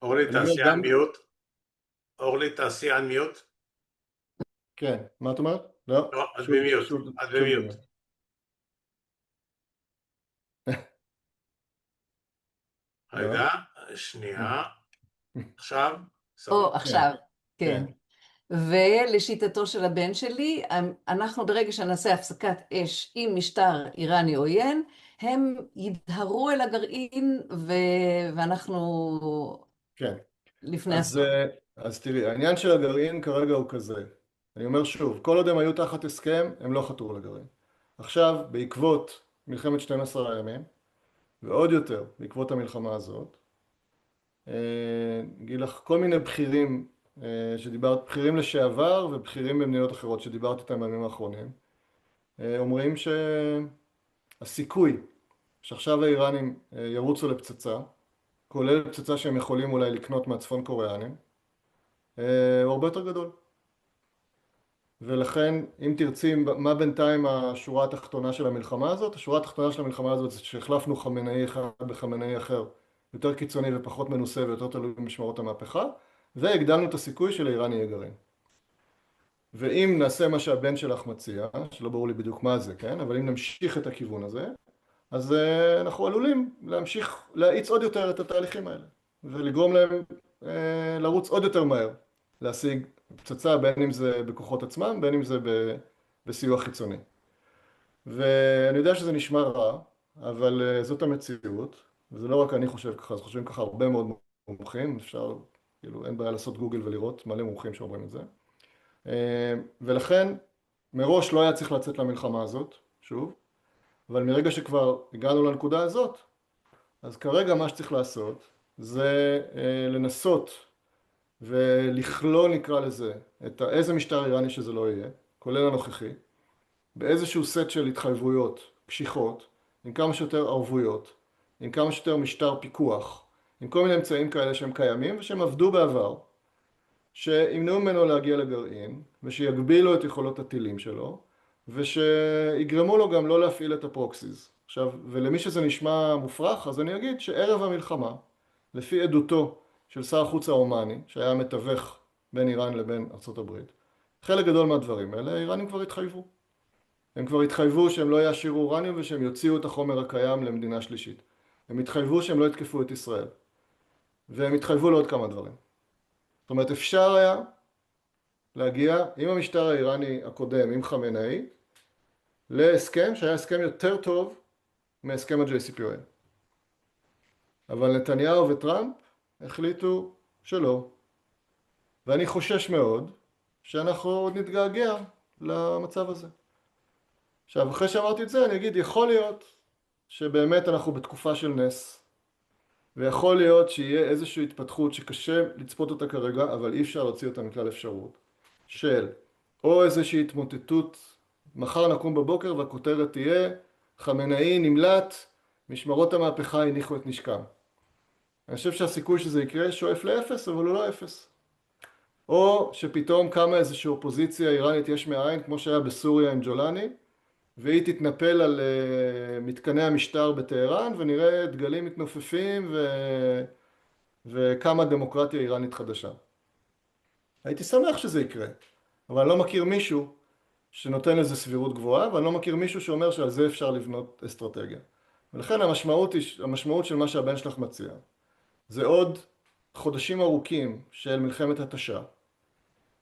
אורלי, תעשי אנמיוט. אורלי, תעשי אנמיוט. כן, מה את אומרת? לא, לא, את במיוט. את במיוט. רגע, שנייה. עכשיו? או, עכשיו, כן. ולשיטתו של הבן שלי, אנחנו ברגע שנעשה הפסקת אש עם משטר איראני עוין, הם ידהרו אל הגרעין ואנחנו כן. לפני הסוף. אז תראי, העניין של הגרעין כרגע הוא כזה. אני אומר שוב, כל עוד הם היו תחת הסכם, הם לא חתרו לגרעין. עכשיו, בעקבות מלחמת 12 הימים, ועוד יותר בעקבות המלחמה הזאת, אגיד לך כל מיני בכירים בכירים לשעבר ובכירים במדינות אחרות שדיברת איתם בימים האחרונים, אומרים שהסיכוי שעכשיו האיראנים ירוצו לפצצה, כולל פצצה שהם יכולים אולי לקנות מהצפון קוריאנים, הוא הרבה יותר גדול. ולכן, אם תרצי, מה בינתיים השורה התחתונה של המלחמה הזאת? השורה התחתונה של המלחמה הזאת זה שהחלפנו חמינאי אחד בחמינאי אחר, יותר קיצוני ופחות מנוסה ויותר תלוי במשמרות המהפכה, והגדלנו את הסיכוי של איראן יהיה גרעין. ואם נעשה מה שהבן שלך מציע, שלא ברור לי בדיוק מה זה, כן? אבל אם נמשיך את הכיוון הזה, אז אנחנו עלולים להמשיך להאיץ עוד יותר את התהליכים האלה, ולגרום להם לרוץ עוד יותר מהר, להשיג פצצה, בין אם זה בכוחות עצמם, בין אם זה בסיוע חיצוני. ואני יודע שזה נשמע רע, אבל זאת המציאות, וזה לא רק אני חושב ככה, אז חושבים ככה הרבה מאוד מומחים, אפשר, כאילו, אין בעיה לעשות גוגל ולראות מלא מומחים שאומרים את זה. ולכן, מראש לא היה צריך לצאת למלחמה הזאת, שוב, אבל מרגע שכבר הגענו לנקודה הזאת, אז כרגע מה שצריך לעשות זה לנסות ולכלול, נקרא לזה, איזה משטר איראני שזה לא יהיה, כולל הנוכחי, באיזשהו סט של התחייבויות קשיחות, עם כמה שיותר ערבויות, עם כמה שיותר משטר פיקוח, עם כל מיני אמצעים כאלה שהם קיימים ושהם עבדו בעבר, שימנעו ממנו להגיע לגרעין, ושיגבילו את יכולות הטילים שלו, ושיגרמו לו גם לא להפעיל את הפרוקסיס. עכשיו, ולמי שזה נשמע מופרך, אז אני אגיד שערב המלחמה, לפי עדותו של שר החוץ האומני, שהיה מתווך בין איראן לבין ארצות הברית, חלק גדול מהדברים האלה, האיראנים כבר התחייבו. הם כבר התחייבו שהם לא יעשירו אורניום ושהם יוציאו את החומר הקיים למדינה שלישית. הם התחייבו שהם לא יתקפו את ישראל. והם התחייבו לעוד כמה דברים. זאת אומרת, אפשר היה להגיע עם המשטר האיראני הקודם, עם חמינאי, להסכם שהיה הסכם יותר טוב מהסכם ה-JCPOA. אבל נתניהו וטראמפ החליטו שלא. ואני חושש מאוד שאנחנו עוד נתגעגע למצב הזה. עכשיו, אחרי שאמרתי את זה, אני אגיד, יכול להיות שבאמת אנחנו בתקופה של נס, ויכול להיות שיהיה איזושהי התפתחות שקשה לצפות אותה כרגע, אבל אי אפשר להוציא אותה מכלל אפשרות, של או איזושהי התמוטטות, מחר נקום בבוקר והכותרת תהיה, חמינאי נמלט, משמרות המהפכה הניחו את נשקם. אני חושב שהסיכוי שזה יקרה שואף לאפס, אבל הוא לא אפס. או שפתאום קמה איזושהי אופוזיציה איראנית יש מאין, כמו שהיה בסוריה עם ג'ולני, והיא תתנפל על מתקני המשטר בטהרן, ונראה דגלים מתנופפים וקמה דמוקרטיה איראנית חדשה. הייתי שמח שזה יקרה, אבל אני לא מכיר מישהו שנותן לזה סבירות גבוהה, ואני לא מכיר מישהו שאומר שעל זה אפשר לבנות אסטרטגיה. ולכן המשמעות של מה שהבן שלך מציע, זה עוד חודשים ארוכים של מלחמת התשה,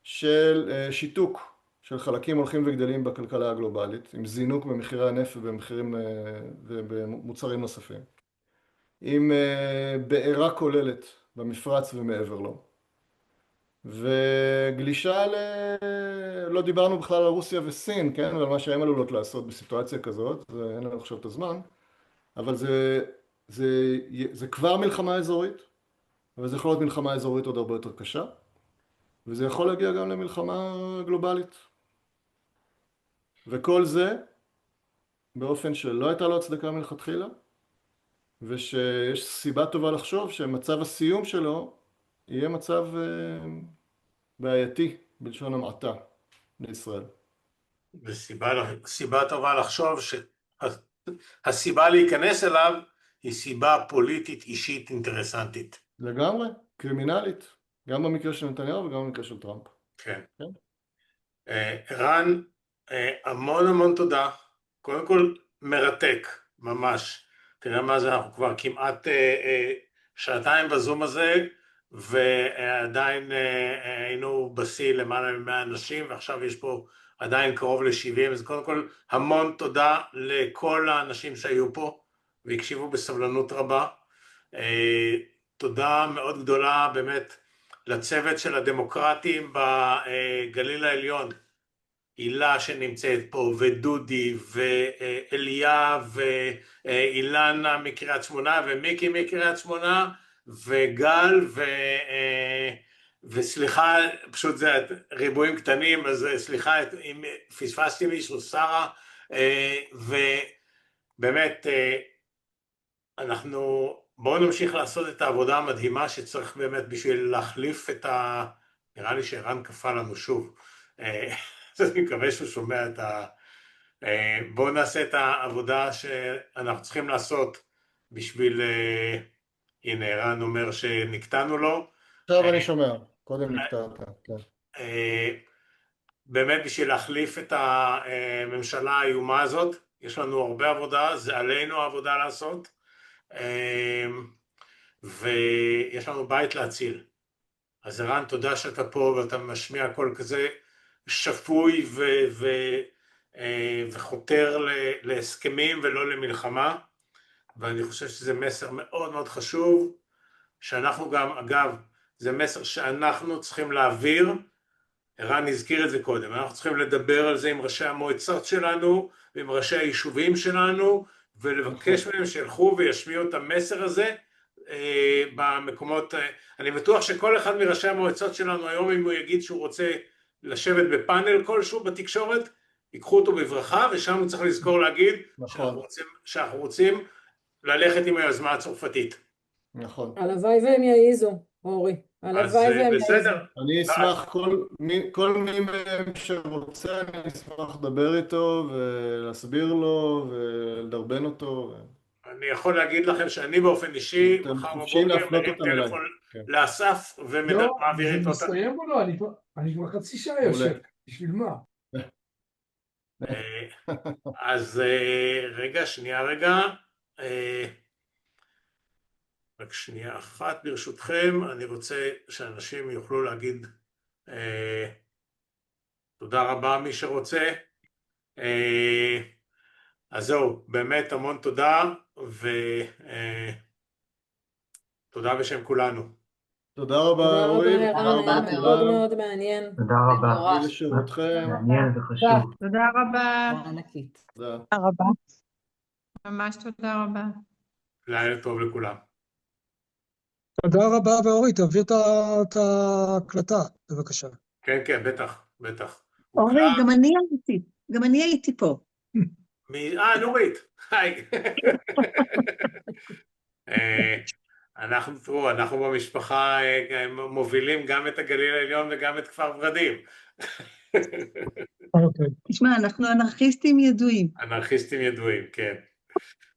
של שיתוק של חלקים הולכים וגדלים בכלכלה הגלובלית, עם זינוק במחירי הנפט ובמחירים ובמוצרים נוספים, עם בעירה כוללת במפרץ ומעבר לו, וגלישה לא דיברנו בכלל על רוסיה וסין, כן? ועל מה שהן עלולות לעשות בסיטואציה כזאת, ואין לנו עכשיו את הזמן, אבל זה כבר מלחמה אזורית, אבל זה יכול להיות מלחמה אזורית עוד הרבה יותר קשה, וזה יכול להגיע גם למלחמה גלובלית. וכל זה באופן שלא הייתה לו הצדקה מלכתחילה, ושיש סיבה טובה לחשוב שמצב הסיום שלו יהיה מצב בעייתי, בלשון המעטה, לישראל. וסיבה טובה לחשוב שהסיבה להיכנס אליו היא סיבה פוליטית אישית אינטרסנטית. לגמרי, קרימינלית, גם במקרה של נתניהו וגם במקרה של טראמפ. כן. כן. ערן, המון המון תודה. קודם כל מרתק, ממש. תראה מה זה, אנחנו כבר כמעט שעתיים בזום הזה, ועדיין היינו בשיא למעלה מ100 אנשים, ועכשיו יש פה עדיין קרוב ל70, אז קודם כל המון תודה לכל האנשים שהיו פה, והקשיבו בסבלנות רבה. תודה מאוד גדולה באמת לצוות של הדמוקרטים בגליל העליון, הילה שנמצאת פה, ודודי, ואליה, ואילנה מקריית שמונה, ומיקי מקריית שמונה, וגל, וסליחה, פשוט זה ריבועים קטנים, אז סליחה אם פספסתי מישהו, שרה, ובאמת, בואו נמשיך לעשות את העבודה המדהימה שצריך באמת בשביל להחליף את נראה לי שערן קפא לנו שוב, אז אני מקווה שהוא שומע בואו נעשה את העבודה שאנחנו צריכים לעשות בשביל, הנה ערן אומר שנקטענו לו. עכשיו אני שומע, קודם נקטעת, כן. באמת בשביל להחליף את הממשלה האיומה הזאת, יש לנו הרבה עבודה, זה עלינו העבודה לעשות, ויש לנו בית להציל. אז ערן, תודה שאתה פה ואתה משמיע קול כזה שפוי וחותר להסכמים ולא למלחמה, ואני חושב שזה מסר מאוד מאוד חשוב, שאנחנו גם, אגב, זה מסר שאנחנו צריכים להעביר, ערן הזכיר את זה קודם, אנחנו צריכים לדבר על זה עם ראשי המועצות שלנו, ועם ראשי היישובים שלנו, ולבקש מהם שילכו וישמיעו את המסר הזה, במקומות, אני בטוח שכל אחד מראשי המועצות שלנו היום, אם הוא יגיד שהוא רוצה לשבת בפאנל כלשהו בתקשורת, ייקחו אותו בברכה, ושם הוא צריך לזכור להגיד שאנחנו רוצים ללכת עם היוזמה הצרפתית. נכון. הלוואי והם יעיזו, אורי. הלוואי והם יעיזו. אני אשמח, כל מי מהם שרוצה, אני אשמח לדבר איתו ולהסביר לו ולדרבן אותו. אני יכול להגיד לכם שאני באופן אישי, מחר בבוקר מרים טלפון לאסף ומעביר איתו. זה מסתיים או לא? אני כבר חצי שעה יושב, בשביל מה? אז רגע, רק שנייה אחת ברשותכם, אני רוצה שאנשים יוכלו להגיד תודה רבה מי שרוצה. אז זהו, באמת המון תודה, ותודה בשם כולנו. תודה רבה אורי, תודה רבה, מאוד מאוד מעניין. תודה רבה. לשירותכם. מעניין וחשוב. תודה רבה. ענקית. תודה. תודה רבה. ממש תודה רבה. לילה טוב לכולם. תודה רבה, ואורי, תעביר את ההקלטה, בבקשה. כן, כן, בטח. אורי, גם אני הייתי פה. נורית, היי. אנחנו במשפחה מובילים גם את הגליל העליון וגם את כפר ורדים. אוקיי. תשמע, אנחנו אנרכיסטים ידועים. אנרכיסטים ידועים, כן.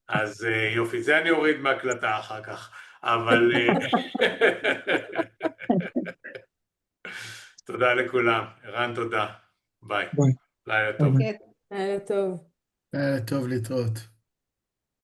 אז יופי, זה אני אוריד מהקלטה אחר כך, אבל תודה לכולם, ערן תודה, ביי, ביי. לילה טוב. טוב. טוב להתראות.